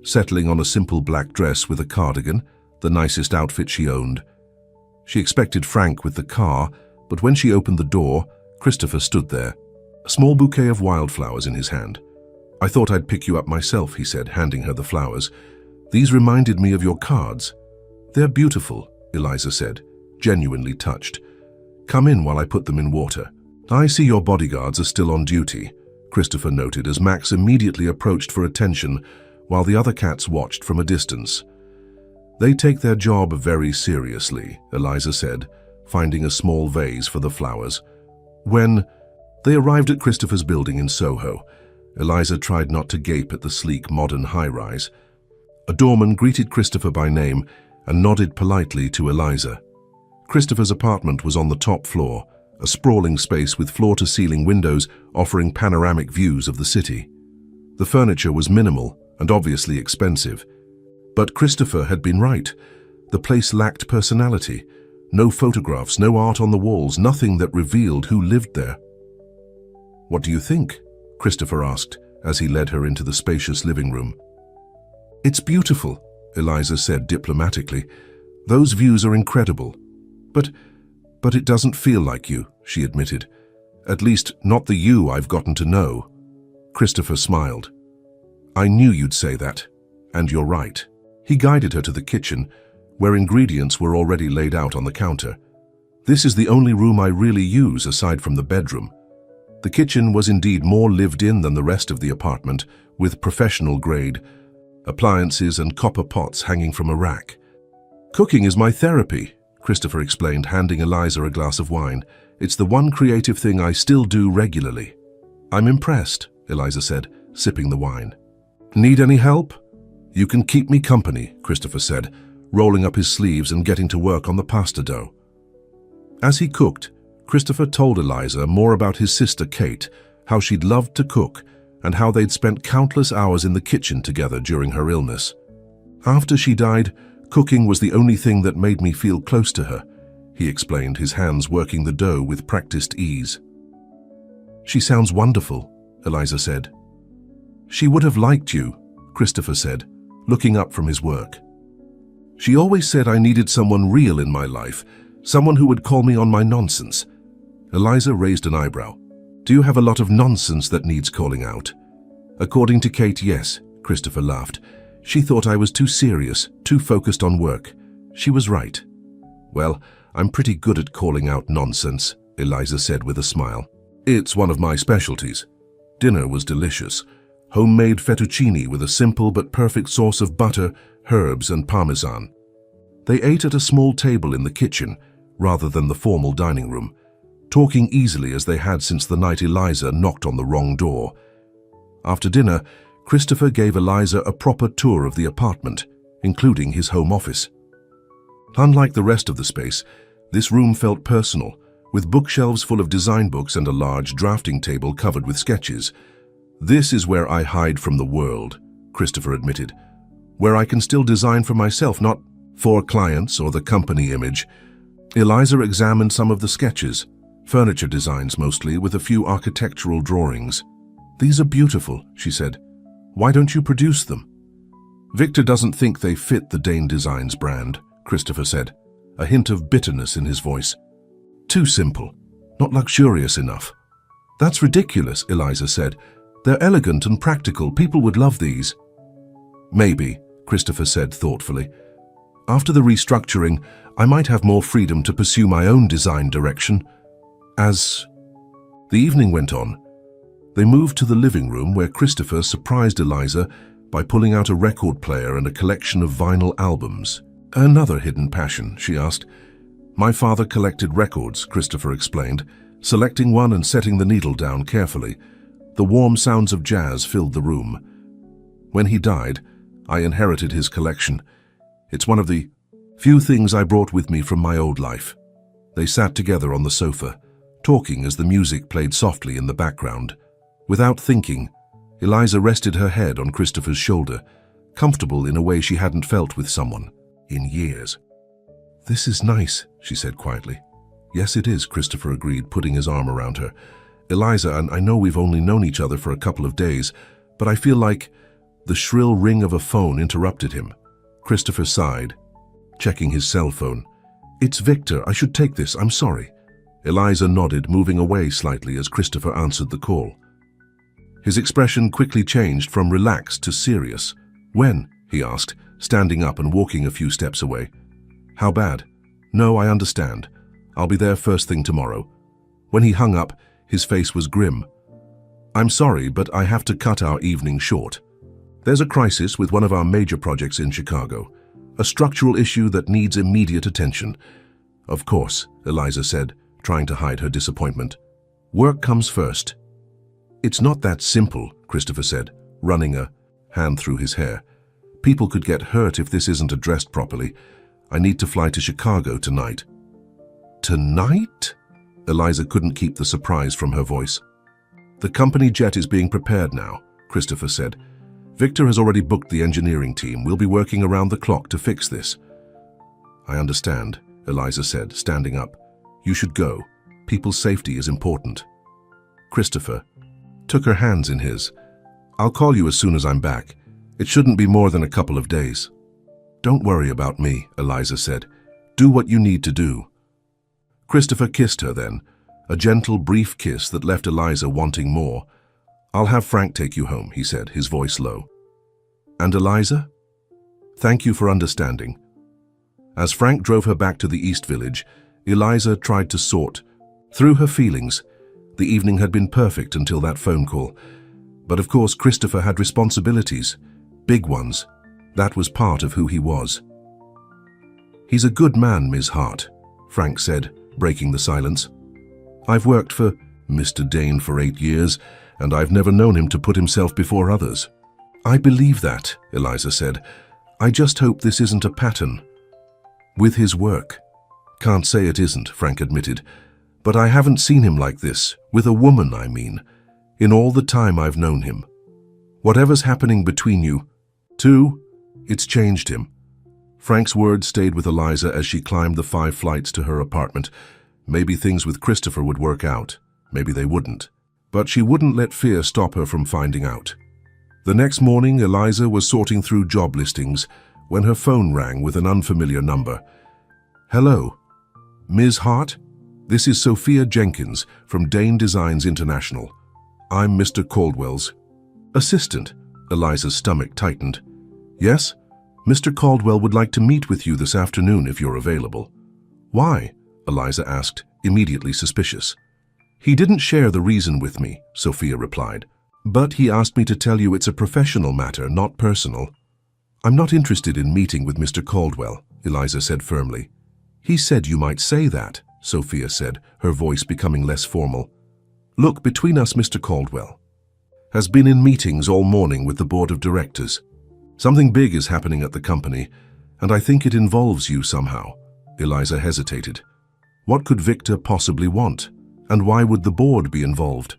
S1: settling on a simple black dress with a cardigan, the nicest outfit she owned. She expected Frank with the car, but when she opened the door, Christopher stood there, a small bouquet of wildflowers in his hand. "I thought I'd pick you up myself," he said, handing her the flowers. "These reminded me of your cards." "They're beautiful," Eliza said, genuinely touched. "Come in while I put them in water." "I see your bodyguards are still on duty," Christopher noted as Max immediately approached for attention while the other cats watched from a distance. "They take their job very seriously," Eliza said, finding a small vase for the flowers. When they arrived at Christopher's building in Soho, Eliza tried not to gape at the sleek modern high-rise. A doorman greeted Christopher by name and nodded politely to Eliza. Christopher's apartment was on the top floor, a sprawling space with floor-to-ceiling windows offering panoramic views of the city. The furniture was minimal and obviously expensive. But Christopher had been right. The place lacked personality. No photographs, no art on the walls, nothing that revealed who lived there. "What do you think?" Christopher asked as he led her into the spacious living room. "It's beautiful," Eliza said diplomatically. "Those views are incredible. But it doesn't feel like you," she admitted. "At least, not the you I've gotten to know." Christopher smiled. "I knew you'd say that, and you're right." He guided her to the kitchen, where ingredients were already laid out on the counter. "This is the only room I really use aside from the bedroom." The kitchen was indeed more lived in than the rest of the apartment, with professional-grade appliances and copper pots hanging from a rack. "Cooking is my therapy," Christopher explained, handing Eliza a glass of wine. "It's the one creative thing I still do regularly." "I'm impressed," Eliza said, sipping the wine. "Need any help?" "You can keep me company," Christopher said, rolling up his sleeves and getting to work on the pasta dough. As he cooked, Christopher told Eliza more about his sister Kate, how she'd loved to cook, and how they'd spent countless hours in the kitchen together during her illness. "After she died, cooking was the only thing that made me feel close to her," he explained, his hands working the dough with practiced ease. "She sounds wonderful," Eliza said. "She would have liked you," Christopher said, looking up from his work. "She always said I needed someone real in my life, someone who would call me on my nonsense." Eliza raised an eyebrow. "Do you have a lot of nonsense that needs calling out?" "According to Kate, yes," Christopher laughed. "She thought I was too serious, too focused on work. She was right." "Well, I'm pretty good at calling out nonsense," Eliza said with a smile. "It's one of my specialties." Dinner was delicious. Homemade fettuccine with a simple but perfect sauce of butter, herbs, and parmesan. They ate at a small table in the kitchen, rather than the formal dining room, talking easily as they had since the night Eliza knocked on the wrong door. After dinner, Christopher gave Eliza a proper tour of the apartment, including his home office. Unlike the rest of the space, this room felt personal, with bookshelves full of design books and a large drafting table covered with sketches. "This is where I hide from the world," Christopher admitted. "Where I can still design for myself, not for clients or the company image." Eliza examined some of the sketches, furniture designs mostly, with a few architectural drawings. "These are beautiful," she said. "Why don't you produce them?" "Victor doesn't think they fit the Dane Designs brand," Christopher said, a hint of bitterness in his voice. "Too simple, not luxurious enough." "That's ridiculous," Eliza said. "They're elegant and practical. People would love these." "Maybe," Christopher said thoughtfully. "After the restructuring, I might have more freedom to pursue my own design direction." As the evening went on, they moved to the living room where Christopher surprised Eliza by pulling out a record player and a collection of vinyl albums. "Another hidden passion?" she asked. "My father collected records," Christopher explained, selecting one and setting the needle down carefully. The warm sounds of jazz filled the room. "When he died, I inherited his collection. It's one of the few things I brought with me from my old life." They sat together on the sofa, talking as the music played softly in the background. Without thinking, Eliza rested her head on Christopher's shoulder, comfortable in a way she hadn't felt with someone in years. "This is nice," she said quietly. "Yes, it is," Christopher agreed, putting his arm around her. "Eliza, and I know we've only known each other for a couple of days, but I feel like—" The shrill ring of a phone interrupted him. Christopher sighed, checking his cell phone. "It's Victor. I should take this. I'm sorry." Eliza nodded, moving away slightly as Christopher answered the call. His expression quickly changed from relaxed to serious. "When?" he asked, standing up and walking a few steps away. "How bad?" "No, I understand. I'll be there first thing tomorrow." When he hung up, his face was grim. "I'm sorry, but I have to cut our evening short. There's a crisis with one of our major projects in Chicago, a structural issue that needs immediate attention." "Of course," Eliza said, trying to hide her disappointment. "Work comes first." "It's not that simple," Christopher said, running a hand through his hair. "People could get hurt if this isn't addressed properly. I need to fly to Chicago tonight." Tonight? Eliza couldn't keep the surprise from her voice. The company jet is being prepared now, Christopher said. Victor has already booked the engineering team. We'll be working around the clock to fix this. I understand, Eliza said, standing up. You should go. People's safety is important. Christopher took her hands in his. I'll call you as soon as I'm back. It shouldn't be more than a couple of days. Don't worry about me, Eliza said. Do what you need to do. Christopher kissed her then, a gentle, brief kiss that left Eliza wanting more. I'll have Frank take you home, he said, his voice low. And Eliza? Thank you for understanding. As Frank drove her back to the East Village, Eliza tried to sort through her feelings. The evening had been perfect until that phone call. But of course Christopher had responsibilities, big ones. That was part of who he was. He's a good man, Ms. Hart, Frank said, breaking the silence. I've worked for Mr. Dane for 8 years, and I've never known him to put himself before others. I believe that, Eliza said. I just hope this isn't a pattern. With his work. Can't say it isn't, Frank admitted. But I haven't seen him like this, with a woman, I mean, in all the time I've known him. Whatever's happening between you, too, it's changed him. Frank's words stayed with Eliza as she climbed the 5 flights to her apartment. Maybe things with Christopher would work out. Maybe they wouldn't. But she wouldn't let fear stop her from finding out. The next morning, Eliza was sorting through job listings when her phone rang with an unfamiliar number. Hello, Ms. Hart? This is Sophia Jenkins from Dane Designs International. I'm Mr. Caldwell's assistant. Eliza's stomach tightened. Yes? Mr. Caldwell would like to meet with you this afternoon if you're available. Why? Eliza asked, immediately suspicious. He didn't share the reason with me, Sophia replied. But he asked me to tell you it's a professional matter, not personal. I'm not interested in meeting with Mr. Caldwell, Eliza said firmly. He said you might say that, Sophia said, her voice becoming less formal. Look, between us, Mr. Caldwell has been in meetings all morning with the board of directors. Something big is happening at the company, and I think it involves you somehow. Eliza hesitated. What could Victor possibly want? And why would the board be involved?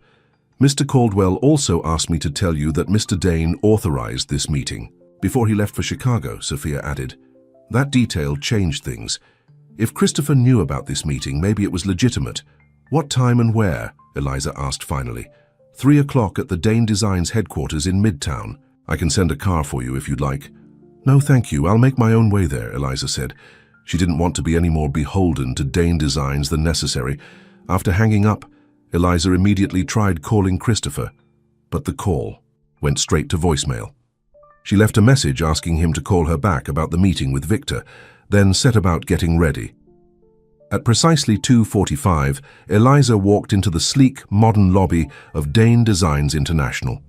S1: Mr. Caldwell also asked me to tell you that Mr. Dane authorized this meeting before he left for Chicago, Sophia added. That detail changed things. If Christopher knew about this meeting, maybe it was legitimate. What time and where? Eliza asked finally. 3 o'clock at the Dane Designs headquarters in Midtown. I can send a car for you if you'd like. No, thank you. I'll make my own way there, Eliza said. She didn't want to be any more beholden to Dane Designs than necessary. After hanging up, Eliza immediately tried calling Christopher, but the call went straight to voicemail. She left a message asking him to call her back about the meeting with Victor, then set about getting ready. At precisely 2:45, Eliza walked into the sleek, modern lobby of Dane Designs International.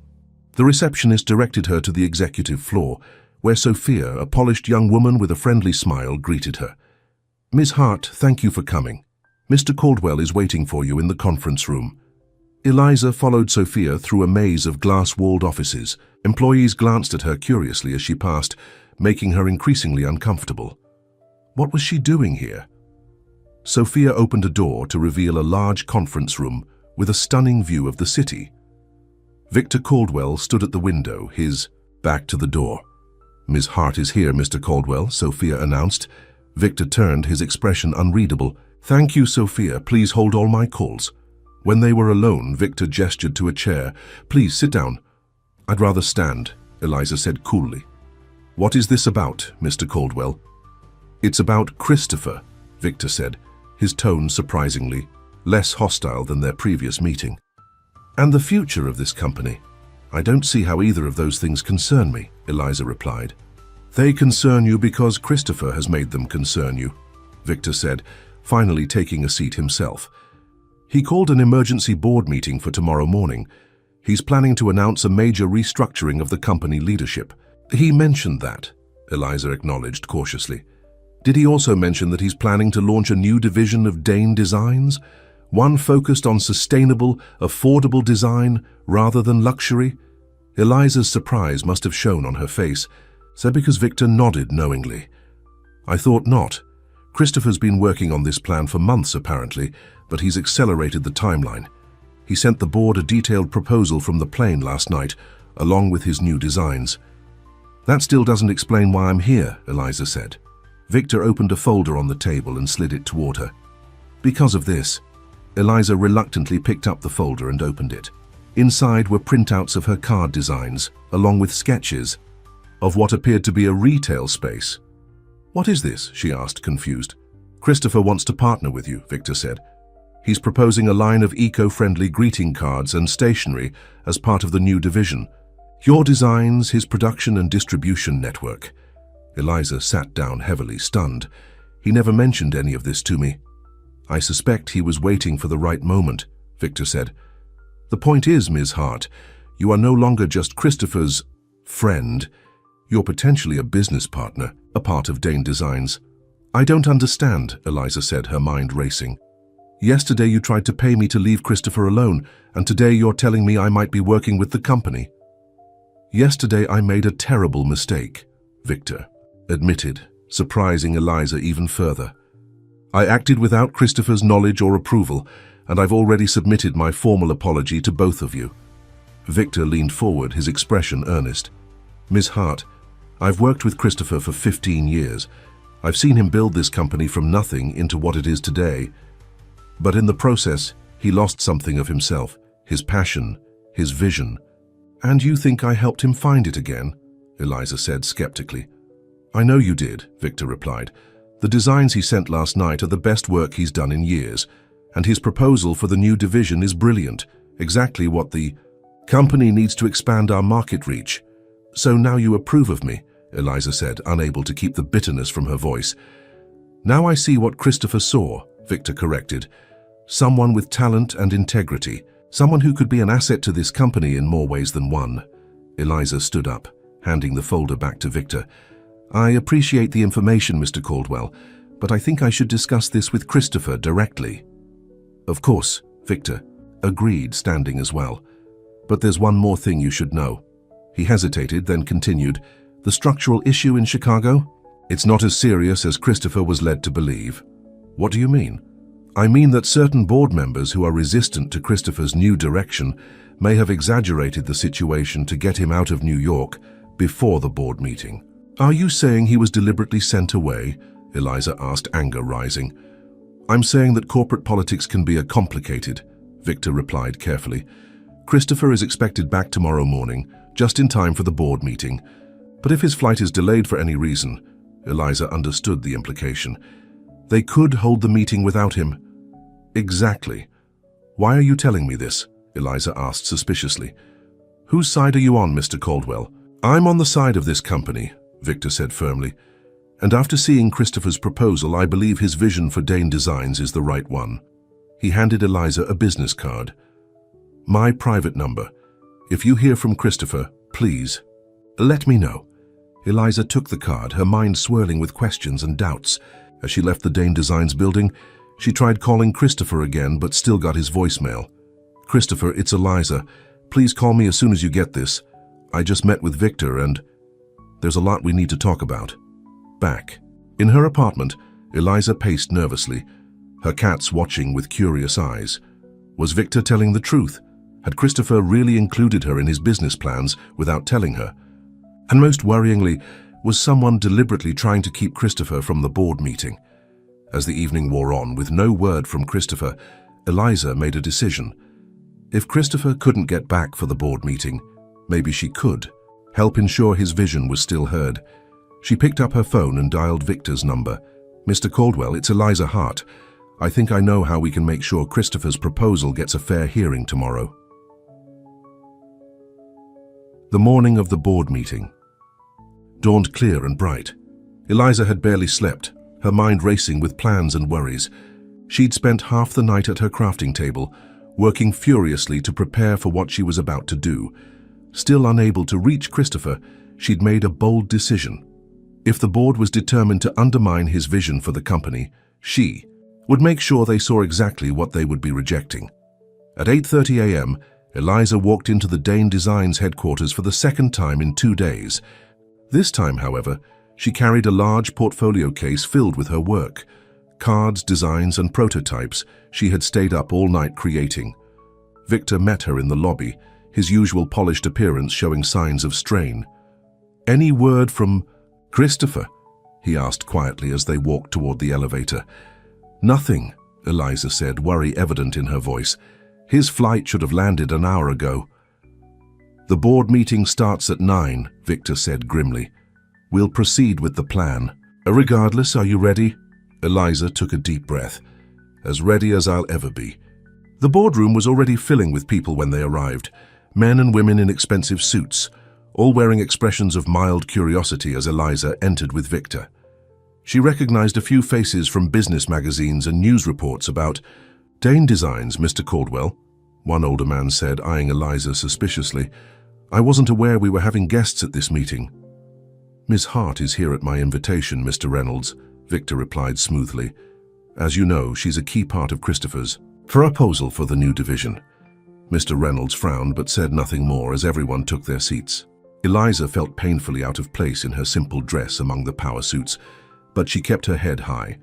S1: The receptionist directed her to the executive floor, where Sophia, a polished young woman with a friendly smile, greeted her. Ms. Hart, thank you for coming. Mr. Caldwell is waiting for you in the conference room. Eliza followed Sophia through a maze of glass-walled offices. Employees glanced at her curiously as she passed, making her increasingly uncomfortable. What was she doing here? Sophia opened a door to reveal a large conference room with a stunning view of the city. Victor Caldwell stood at the window, his back to the door. Ms. Hart is here, Mr. Caldwell, Sophia announced. Victor turned, his expression unreadable. Thank you, Sophia. Please hold all my calls. When they were alone, Victor gestured to a chair. Please sit down. I'd rather stand, Eliza said coolly. What is this about, Mr. Caldwell? It's about Christopher, Victor said, his tone surprisingly less hostile than their previous meeting. And the future of this company. I don't see how either of those things concern me, Eliza replied. They concern you because Christopher has made them concern you, Victor said, finally taking a seat himself. He called an emergency board meeting for tomorrow morning. He's planning to announce a major restructuring of the company leadership. He mentioned that, Eliza acknowledged cautiously. Did he also mention that he's planning to launch a new division of Dane Designs? One focused on sustainable, affordable design rather than luxury? Eliza's surprise must have shown on her face, so because Victor nodded knowingly. I thought not. Christopher's been working on this plan for months apparently, but he's accelerated the timeline. He sent the board a detailed proposal from the plane last night, along with his new designs. That still doesn't explain why I'm here, Eliza said. Victor opened a folder on the table and slid it toward her. Because of this, Eliza reluctantly picked up the folder and opened it. Inside were printouts of her card designs, along with sketches of what appeared to be a retail space. "What is this?" she asked, confused. "Christopher wants to partner with you," Victor said. "He's proposing a line of eco-friendly greeting cards and stationery as part of the new division. Your designs, his production and distribution network." Eliza sat down heavily, stunned. "He never mentioned any of this to me." "I suspect he was waiting for the right moment," Victor said. "The point is, Ms. Hart, you are no longer just Christopher's friend. You're potentially a business partner, a part of Dane Designs." "I don't understand," Eliza said, her mind racing. "Yesterday you tried to pay me to leave Christopher alone, and today you're telling me I might be working with the company." "Yesterday I made a terrible mistake," Victor admitted, surprising Eliza even further. "I acted without Christopher's knowledge or approval, and I've already submitted my formal apology to both of you." Victor leaned forward, his expression earnest. "Ms. Hart, I've worked with Christopher for 15 years. I've seen him build this company from nothing into what it is today. But in the process, he lost something of himself, his passion, his vision." "And you think I helped him find it again?" Eliza said skeptically. "I know you did," Victor replied. "The designs he sent last night are the best work he's done in years, and his proposal for the new division is brilliant, exactly what the company needs to expand our market reach. So now you approve of me," Eliza said, unable to keep the bitterness from her voice. "Now I see what Christopher saw," Victor corrected. "Someone with talent and integrity, someone who could be an asset to this company in more ways than one." Eliza stood up, handing the folder back to Victor. "I appreciate the information, Mr. Caldwell, but I think I should discuss this with Christopher directly." "Of course," Victor agreed, standing as well. "But there's one more thing you should know." He hesitated, then continued. "The structural issue in Chicago? It's not as serious as Christopher was led to believe." "What do you mean?" "I mean that certain board members who are resistant to Christopher's new direction may have exaggerated the situation to get him out of New York before the board meeting." "Are you saying he was deliberately sent away?" Eliza asked, anger rising. "I'm saying that corporate politics can be complicated," Victor replied carefully. "Christopher is expected back tomorrow morning, just in time for the board meeting. But if his flight is delayed for any reason," Eliza understood the implication, "they could hold the meeting without him." "Exactly. Why are you telling me this?" Eliza asked suspiciously. "Whose side are you on, Mr. Caldwell?" "I'm on the side of this company," Victor said firmly. "And after seeing Christopher's proposal, I believe his vision for Dane Designs is the right one." He handed Eliza a business card. "My private number. If you hear from Christopher, please let me know." Eliza took the card, her mind swirling with questions and doubts. As she left the Dane Designs building, she tried calling Christopher again, but still got his voicemail. "Christopher, it's Eliza. Please call me as soon as you get this. I just met with Victor and there's a lot we need to talk about." Back in her apartment, Eliza paced nervously, her cats watching with curious eyes. Was Victor telling the truth? Had Christopher really included her in his business plans without telling her? And most worryingly, was someone deliberately trying to keep Christopher from the board meeting? As the evening wore on, with no word from Christopher, Eliza made a decision. If Christopher couldn't get back for the board meeting, maybe she could help ensure his vision was still heard. She picked up her phone and dialed Victor's number. "Mr. Caldwell, it's Eliza Hart. I think I know how we can make sure Christopher's proposal gets a fair hearing tomorrow." The morning of the board meeting dawned clear and bright. Eliza had barely slept, her mind racing with plans and worries. She'd spent half the night at her crafting table, working furiously to prepare for what she was about to do. Still unable to reach Christopher, she'd made a bold decision. If the board was determined to undermine his vision for the company, she would make sure they saw exactly what they would be rejecting. At 8:30 a.m., Eliza walked into the Dane Designs headquarters for the second time in 2 days. This time, however, she carried a large portfolio case filled with her work. Cards, designs, and prototypes she had stayed up all night creating. Victor met her in the lobby, his usual polished appearance showing signs of strain. "Any word from Christopher?" he asked quietly as they walked toward the elevator. "Nothing," Eliza said, worry evident in her voice. "His flight should have landed an hour ago." "The board meeting starts at 9, Victor said grimly. "We'll proceed with the plan." "Regardless, are you ready?" Eliza took a deep breath. "As ready as I'll ever be." The boardroom was already filling with people when they arrived, men and women in expensive suits, all wearing expressions of mild curiosity as Eliza entered with Victor. She recognized a few faces from business magazines and news reports about Dane Designs, Mr. Caldwell, one older man said, eyeing Eliza suspiciously. "I wasn't aware we were having guests at this meeting." "Miss Hart is here at my invitation, Mr. Reynolds," Victor replied smoothly. "As you know, she's a key part of Christopher's proposal for the new division." Mr. Reynolds frowned but said nothing more as everyone took their seats. Eliza felt painfully out of place in her simple dress among the power suits, but she kept her head high.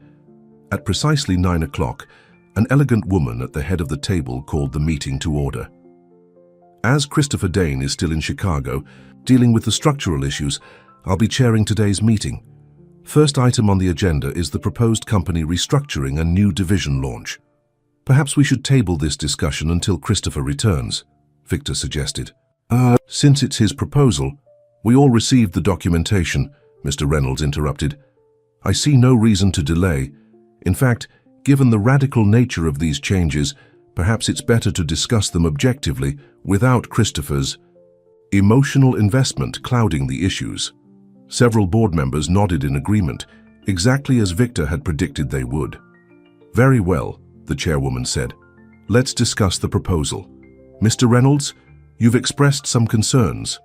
S1: At precisely 9 o'clock, an elegant woman at the head of the table called the meeting to order. "As Christopher Dane is still in Chicago, dealing with the structural issues, I'll be chairing today's meeting. First item on the agenda is the proposed company restructuring and new division launch. Perhaps we should table this discussion until Christopher returns," Victor suggested. Since it's his proposal, we all received the documentation," Mr. Reynolds interrupted. "I see no reason to delay. In fact, given the radical nature of these changes, perhaps it's better to discuss them objectively without Christopher's emotional investment clouding the issues." Several board members nodded in agreement, exactly as Victor had predicted they would. "Very well," the chairwoman said. "Let's discuss the proposal. Mr. Reynolds, you've expressed some concerns."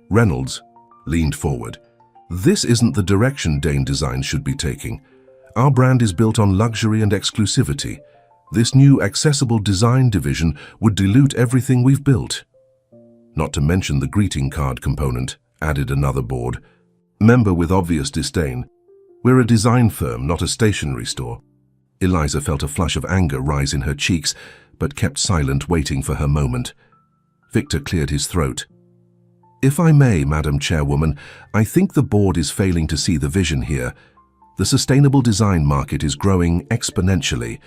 S1: Reynolds leaned forward. "This isn't the direction Dane Designs should be taking. Our brand is built on luxury and exclusivity. This new accessible design division would dilute everything we've built." "Not to mention the greeting card component," added another board member with obvious disdain. "We're a design firm, not a stationery store." Eliza felt a flush of anger rise in her cheeks, but kept silent, waiting for her moment. Victor cleared his throat. "If I may, Madam Chairwoman, I think the board is failing to see the vision here. The sustainable design market is growing exponentially.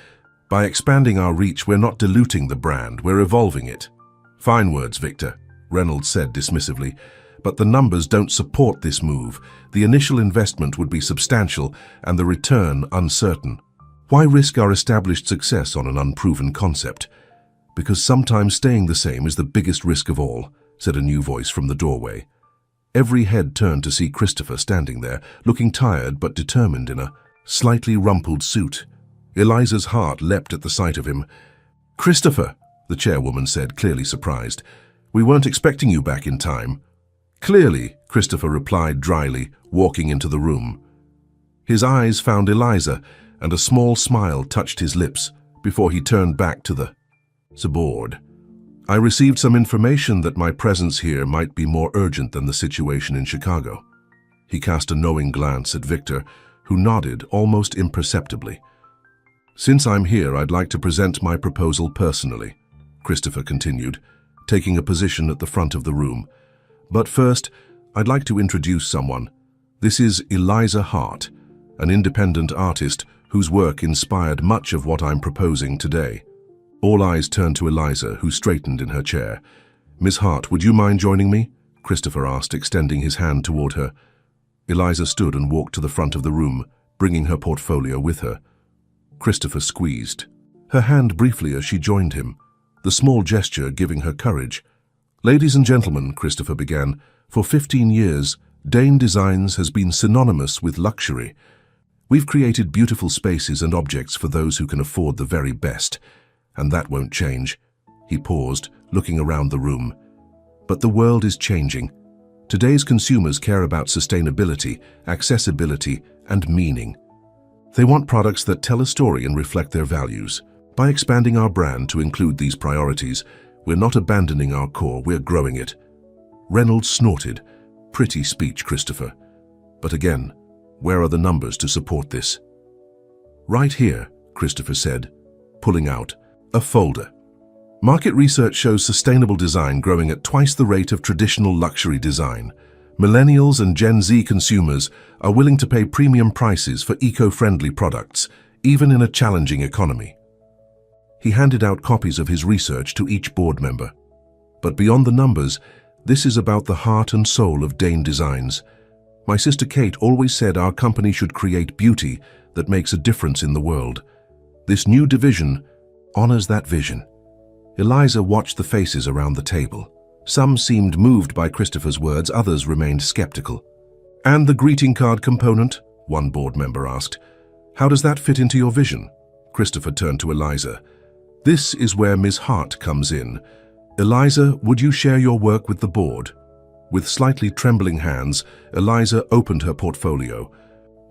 S1: By expanding our reach, we're not diluting the brand, we're evolving it." "Fine words, Victor," Reynolds said dismissively, "but the numbers don't support this move. The initial investment would be substantial and the return uncertain. Why risk our established success on an unproven concept? Because sometimes staying the same is the biggest risk of all," said a new voice from the doorway. Every head turned to see Christopher standing there, looking tired but determined in a slightly rumpled suit. Eliza's heart leapt at the sight of him. "Christopher," the chairwoman said, clearly surprised. "We weren't expecting you back in time." "Clearly," Christopher replied dryly, walking into the room. His eyes found Eliza, and a small smile touched his lips before he turned back to the board. "I received some information that my presence here might be more urgent than the situation in Chicago." He cast a knowing glance at Victor, who nodded almost imperceptibly. "Since I'm here, I'd like to present my proposal personally," Christopher continued, taking a position at the front of the room. "But first, I'd like to introduce someone. This is Eliza Hart, an independent artist whose work inspired much of what I'm proposing today." All eyes turned to Eliza, who straightened in her chair. "Miss Hart, would you mind joining me?" Christopher asked, extending his hand toward her. Eliza stood and walked to the front of the room, bringing her portfolio with her. Christopher squeezed her hand briefly as she joined him, the small gesture giving her courage. "Ladies and gentlemen," Christopher began, "for 15 years, Dane Designs has been synonymous with luxury. We've created beautiful spaces and objects for those who can afford the very best, and that won't change." He paused, looking around the room. "But the world is changing. Today's consumers care about sustainability, accessibility, and meaning. They want products that tell a story and reflect their values. By expanding our brand to include these priorities, we're not abandoning our core, we're growing it." Reynolds snorted. "Pretty speech, Christopher. But again, where are the numbers to support this?" Right here, Christopher said, pulling out a folder. Market research shows sustainable design growing at twice the rate of traditional luxury design. Millennials and Gen Z consumers are willing to pay premium prices for eco-friendly products, even in a challenging economy. He handed out copies of his research to each board member. But beyond the numbers, this is about the heart and soul of Dane Designs. My sister Kate always said our company should create beauty that makes a difference in the world. This new division honors that vision. Eliza watched the faces around the table. Some seemed moved by Christopher's words, others remained skeptical. "And the greeting card component?" one board member asked. "How does that fit into your vision?" Christopher turned to Eliza. "This is where Ms. Hart comes in. Eliza, would you share your work with the board?" With slightly trembling hands, Eliza opened her portfolio.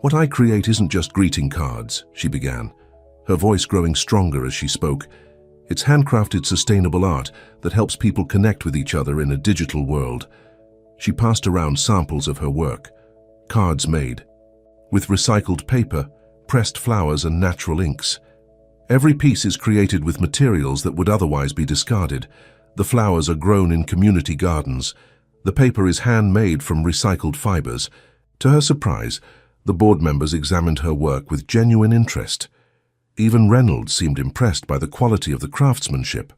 S1: "What I create isn't just greeting cards," she began, her voice growing stronger as she spoke. "It's handcrafted sustainable art that helps people connect with each other in a digital world." She passed around samples of her work, cards made with recycled paper, pressed flowers and natural inks. Every piece is created with materials that would otherwise be discarded. The flowers are grown in community gardens. The paper is handmade from recycled fibers. To her surprise, the board members examined her work with genuine interest. Even Reynolds seemed impressed by the quality of the craftsmanship.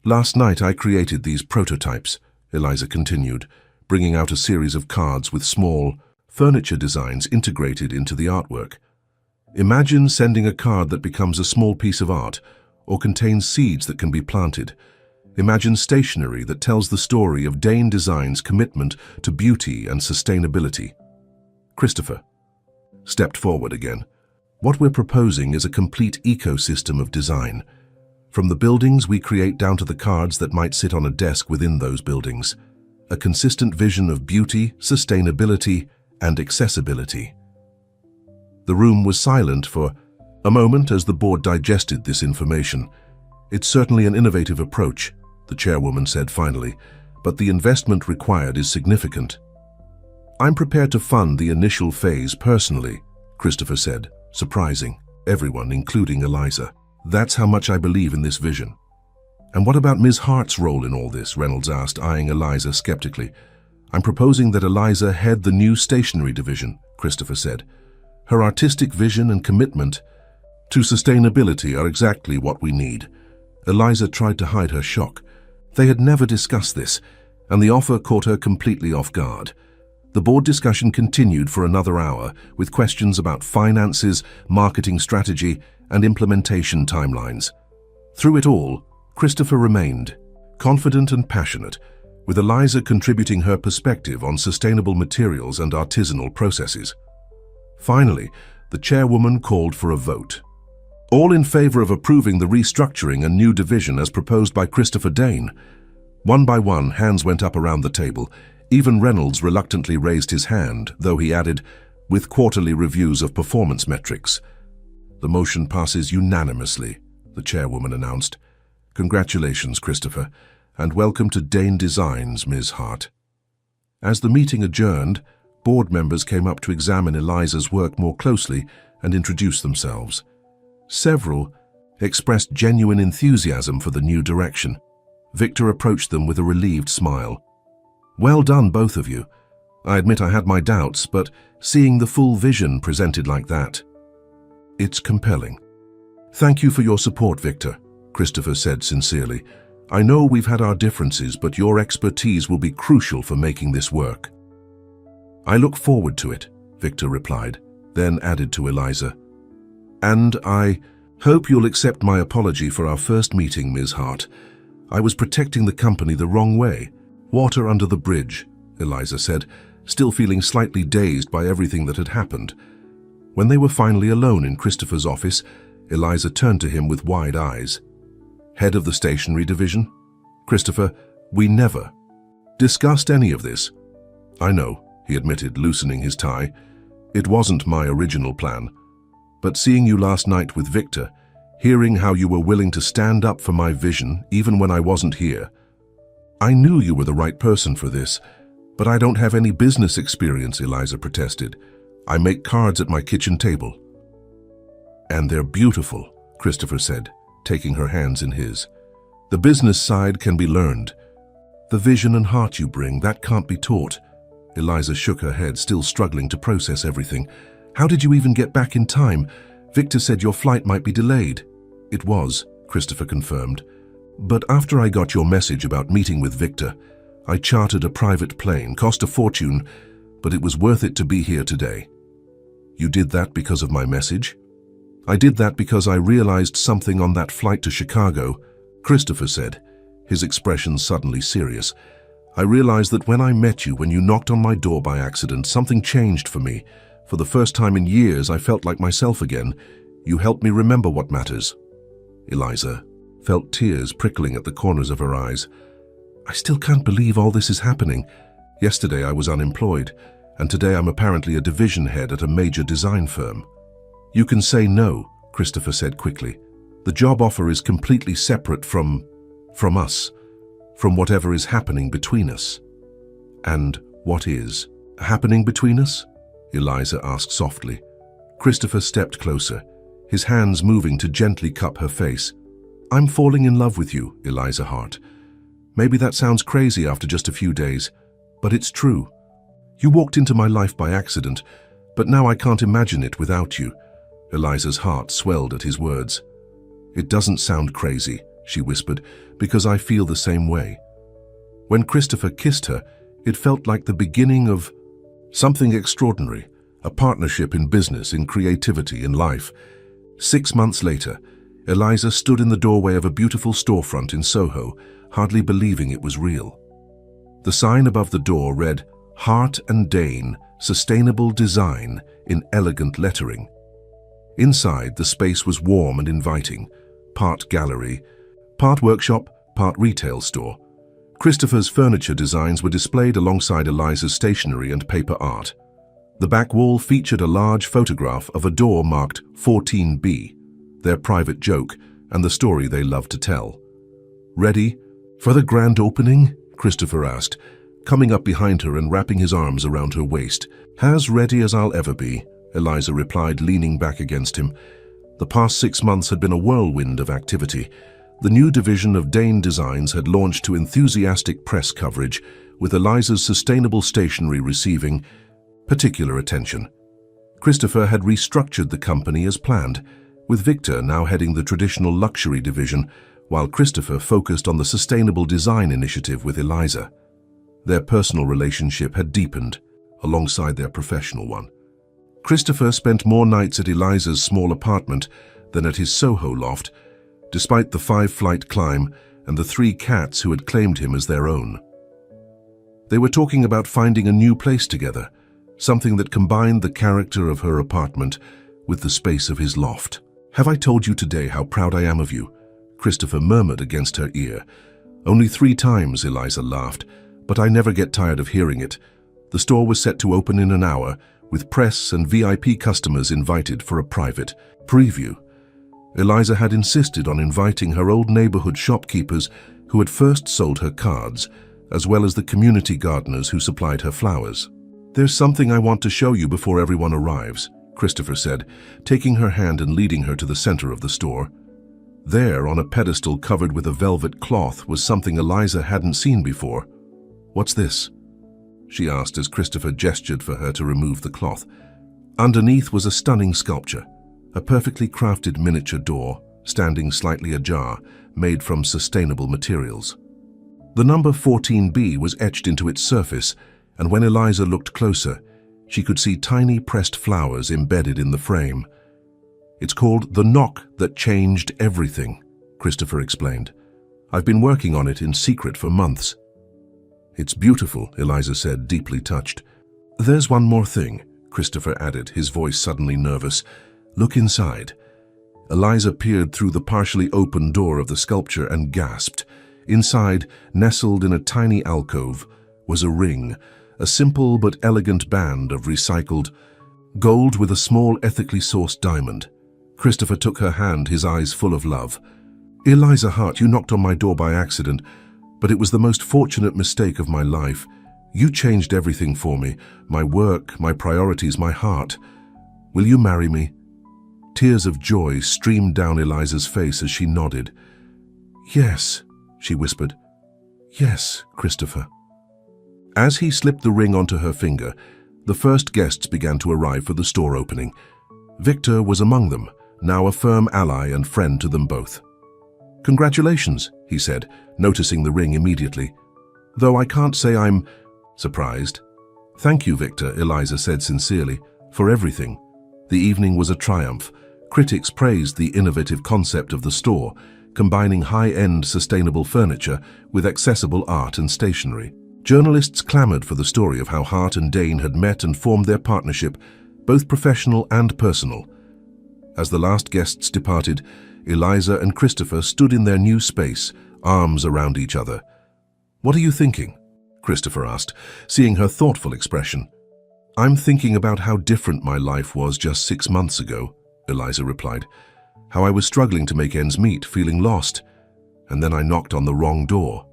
S1: "Last night I created these prototypes," Eliza continued, bringing out a series of cards with small furniture designs integrated into the artwork. "Imagine sending a card that becomes a small piece of art or contains seeds that can be planted. Imagine stationery that tells the story of Dane Design's commitment to beauty and sustainability." Christopher stepped forward again. "What we're proposing is a complete ecosystem of design. From the buildings we create down to the cards that might sit on a desk within those buildings. A consistent vision of beauty, sustainability, and accessibility." The room was silent for a moment as the board digested this information. "It's certainly an innovative approach," the chairwoman said finally, "but the investment required is significant." "I'm prepared to fund the initial phase personally," Christopher said, surprising everyone, including Eliza. "That's how much I believe in this vision." "And what about Ms. Hart's role in all this?" Reynolds asked, eyeing Eliza skeptically. "I'm proposing that Eliza head the new stationery division," Christopher said. "Her artistic vision and commitment to sustainability are exactly what we need." Eliza tried to hide her shock. They had never discussed this, and the offer caught her completely off guard. The board discussion continued for another hour, with questions about finances, marketing strategy, and implementation timelines. Through it all, Christopher remained confident and passionate, with Eliza contributing her perspective on sustainable materials and artisanal processes. Finally, the chairwoman called for a vote. "All in favor of approving the restructuring and new division as proposed by Christopher Dane?" One by one, hands went up around the table. Even Reynolds reluctantly raised his hand, though he added, "with quarterly reviews of performance metrics." "The motion passes unanimously," the chairwoman announced. "Congratulations, Christopher, and welcome to Dane Designs, Ms. Hart." As the meeting adjourned, board members came up to examine Eliza's work more closely and introduce themselves. Several expressed genuine enthusiasm for the new direction. Victor approached them with a relieved smile. "Well done, both of you. I admit I had my doubts, but seeing the full vision presented like that, it's compelling." "Thank you for your support, Victor," Christopher said sincerely. "I know we've had our differences, but your expertise will be crucial for making this work." "I look forward to it," Victor replied, then added to Eliza, "And I hope you'll accept my apology for our first meeting, Ms. Hart. I was protecting the company the wrong way." "Water under the bridge," Eliza said, still feeling slightly dazed by everything that had happened. When they were finally alone in Christopher's office, Eliza turned to him with wide eyes. "Head of the stationery division? Christopher, we never discussed any of this." "I know," he admitted, loosening his tie. "It wasn't my original plan. But seeing you last night with Victor, hearing how you were willing to stand up for my vision even when I wasn't here, I knew you were the right person for this, but I don't have any business experience," Eliza protested. "I make cards at my kitchen table." "And they're beautiful," Christopher said, taking her hands in his. "The business side can be learned. The vision and heart you bring, that can't be taught." Eliza shook her head, still struggling to process everything. "How did you even get back in time? Victor said your flight might be delayed." "It was," Christopher confirmed. "But after I got your message about meeting with Victor, I chartered a private plane, cost a fortune, but it was worth it to be here today." "You did that because of my message?" "I did that because I realized something on that flight to Chicago," Christopher said, his expression suddenly serious. "I realized that when I met you, when you knocked on my door by accident, something changed for me. For the first time in years, I felt like myself again. You helped me remember what matters." Eliza felt tears prickling at the corners of her eyes. "I still can't believe all this is happening. Yesterday I was unemployed, and today I'm apparently a division head at a major design firm." "You can say no," Christopher said quickly. "The job offer is completely separate from us, from whatever is happening between us." "And what is happening between us?" Eliza asked softly. Christopher stepped closer, his hands moving to gently cup her face. "I'm falling in love with you, Eliza Hart. Maybe that sounds crazy after just a few days, but it's true. You walked into my life by accident, but now I can't imagine it without you." Eliza's heart swelled at his words. "It doesn't sound crazy," she whispered, "because I feel the same way." When Christopher kissed her, it felt like the beginning of something extraordinary, a partnership in business, in creativity, in life. 6 months later, Eliza stood in the doorway of a beautiful storefront in Soho, hardly believing it was real. The sign above the door read, "Hart and Dane, Sustainable Design," in elegant lettering. Inside, the space was warm and inviting, part gallery, part workshop, part retail store. Christopher's furniture designs were displayed alongside Eliza's stationery and paper art. The back wall featured a large photograph of a door marked 14B, their private joke and the story they loved to tell. "Ready for the grand opening?" Christopher asked, coming up behind her and wrapping his arms around her waist. "As ready as I'll ever be," Eliza replied, leaning back against him. The past 6 months had been a whirlwind of activity. The new division of Dane Designs had launched to enthusiastic press coverage, with Eliza's sustainable stationery receiving particular attention. Christopher had restructured the company as planned, with Victor now heading the traditional luxury division, while Christopher focused on the sustainable design initiative with Eliza. Their personal relationship had deepened alongside their professional one. Christopher spent more nights at Eliza's small apartment than at his Soho loft, despite the 5-flight climb and the 3 cats who had claimed him as their own. They were talking about finding a new place together, something that combined the character of her apartment with the space of his loft. "Have I told you today how proud I am of you?" Christopher murmured against her ear. "Only 3 times," Eliza laughed, "but I never get tired of hearing it." The store was set to open in an hour, with press and VIP customers invited for a private preview. Eliza had insisted on inviting her old neighborhood shopkeepers who had first sold her cards, as well as the community gardeners who supplied her flowers. "There's something I want to show you before everyone arrives," Christopher said, taking her hand and leading her to the center of the store. There, on a pedestal covered with a velvet cloth, was something Eliza hadn't seen before. "What's this?" she asked as Christopher gestured for her to remove the cloth. Underneath was a stunning sculpture, a perfectly crafted miniature door, standing slightly ajar, made from sustainable materials. The number 14B was etched into its surface, and when Eliza looked closer, she could see tiny pressed flowers embedded in the frame. "It's called The Knock That Changed Everything," Christopher explained. "I've been working on it in secret for months." "It's beautiful," Eliza said, deeply touched. "There's one more thing," Christopher added, his voice suddenly nervous. "Look inside." Eliza peered through the partially open door of the sculpture and gasped. Inside, nestled in a tiny alcove, was a ring, a simple but elegant band of recycled gold with a small ethically sourced diamond. Christopher took her hand, his eyes full of love. "Eliza Hart, you knocked on my door by accident, but it was the most fortunate mistake of my life. You changed everything for me, my work, my priorities, my heart. Will you marry me?" Tears of joy streamed down Eliza's face as she nodded. "Yes," she whispered. "Yes, Christopher." As he slipped the ring onto her finger, the first guests began to arrive for the store opening. Victor was among them, now a firm ally and friend to them both. "Congratulations," he said, noticing the ring immediately. "Though I can't say I'm surprised." "Thank you, Victor," Eliza said sincerely, "for everything." The evening was a triumph. Critics praised the innovative concept of the store, combining high-end sustainable furniture with accessible art and stationery. Journalists clamored for the story of how Hart and Dane had met and formed their partnership, both professional and personal. As the last guests departed, Eliza and Christopher stood in their new space, arms around each other. "What are you thinking?" Christopher asked, seeing her thoughtful expression. "I'm thinking about how different my life was just 6 months ago," Eliza replied. "How I was struggling to make ends meet, feeling lost, and then I knocked on the wrong door."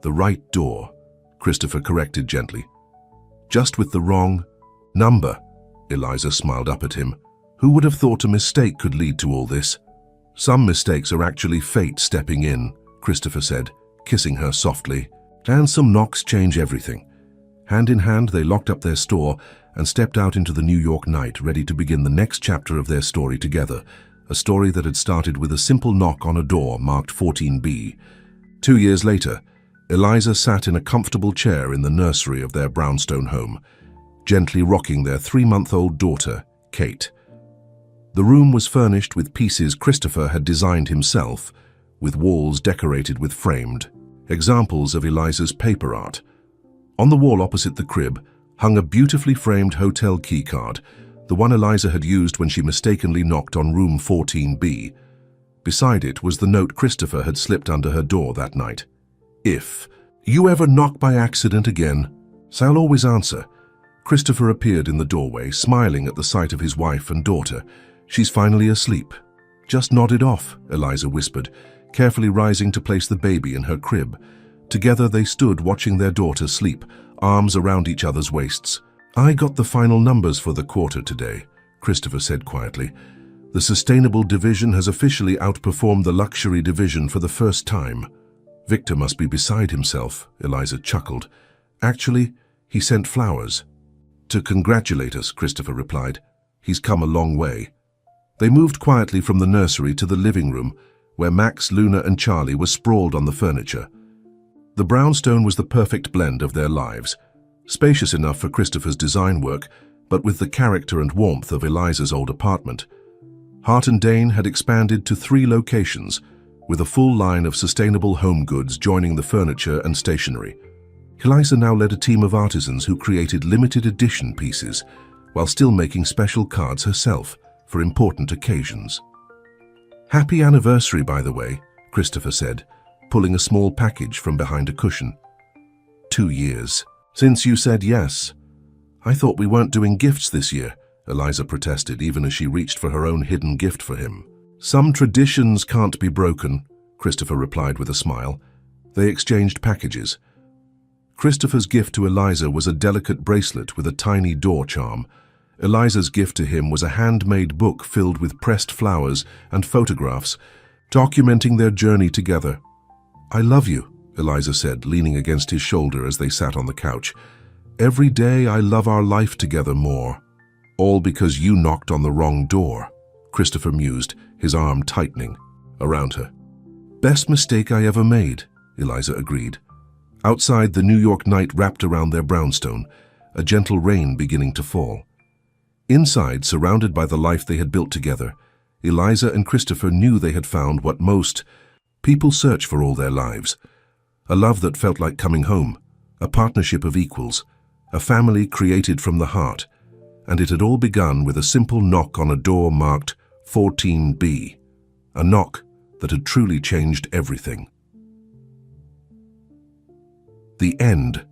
S1: "The right door," Christopher corrected gently. "Just with the wrong number." Eliza smiled up at him. "Who would have thought a mistake could lead to all this?" "Some mistakes are actually fate stepping in," Christopher said, kissing her softly. "And some knocks change everything." Hand in hand, they locked up their store and stepped out into the New York night, ready to begin the next chapter of their story together, a story that had started with a simple knock on a door marked 14B. 2 years later, Eliza sat in a comfortable chair in the nursery of their brownstone home, gently rocking their 3-month-old daughter, Kate. The room was furnished with pieces Christopher had designed himself, with walls decorated with framed examples of Eliza's paper art. On the wall opposite the crib hung a beautifully framed hotel keycard, the one Eliza had used when she mistakenly knocked on room 14B. Beside it was the note Christopher had slipped under her door that night. "If you ever knock by accident again, I'll always answer." Christopher appeared in the doorway, smiling at the sight of his wife and daughter. "She's finally asleep." "Just nodded off," Eliza whispered, carefully rising to place the baby in her crib. Together they stood watching their daughter sleep, arms around each other's waists. "I got the final numbers for the quarter today," Christopher said quietly. "The sustainable division has officially outperformed the luxury division for the first time." "Victor must be beside himself," Eliza chuckled. "Actually, he sent flowers." "To congratulate us," Christopher replied. "He's come a long way." They moved quietly from the nursery to the living room, where Max, Luna, and Charlie were sprawled on the furniture. The brownstone was the perfect blend of their lives, spacious enough for Christopher's design work, but with the character and warmth of Eliza's old apartment. Hart and Dane had expanded to 3 locations, with a full line of sustainable home goods joining the furniture and stationery. Eliza now led a team of artisans who created limited edition pieces, while still making special cards herself for important occasions. "Happy anniversary, by the way," Christopher said, pulling a small package from behind a cushion. 2 years. Since you said yes." "I thought we weren't doing gifts this year," Eliza protested, even as she reached for her own hidden gift for him. "Some traditions can't be broken," Christopher replied with a smile. They exchanged packages. Christopher's gift to Eliza was a delicate bracelet with a tiny door charm. Eliza's gift to him was a handmade book filled with pressed flowers and photographs, documenting their journey together. "I love you," Eliza said, leaning against his shoulder as they sat on the couch. "Every day I love our life together more. All because you knocked on the wrong door," Christopher mused, his arm tightening around her. "Best mistake I ever made," Eliza agreed. Outside, the New York night wrapped around their brownstone, a gentle rain beginning to fall. Inside, surrounded by the life they had built together, Eliza and Christopher knew they had found what most people search for all their lives. A love that felt like coming home, a partnership of equals, a family created from the heart. And it had all begun with a simple knock on a door marked 14B, a knock that had truly changed everything. The end.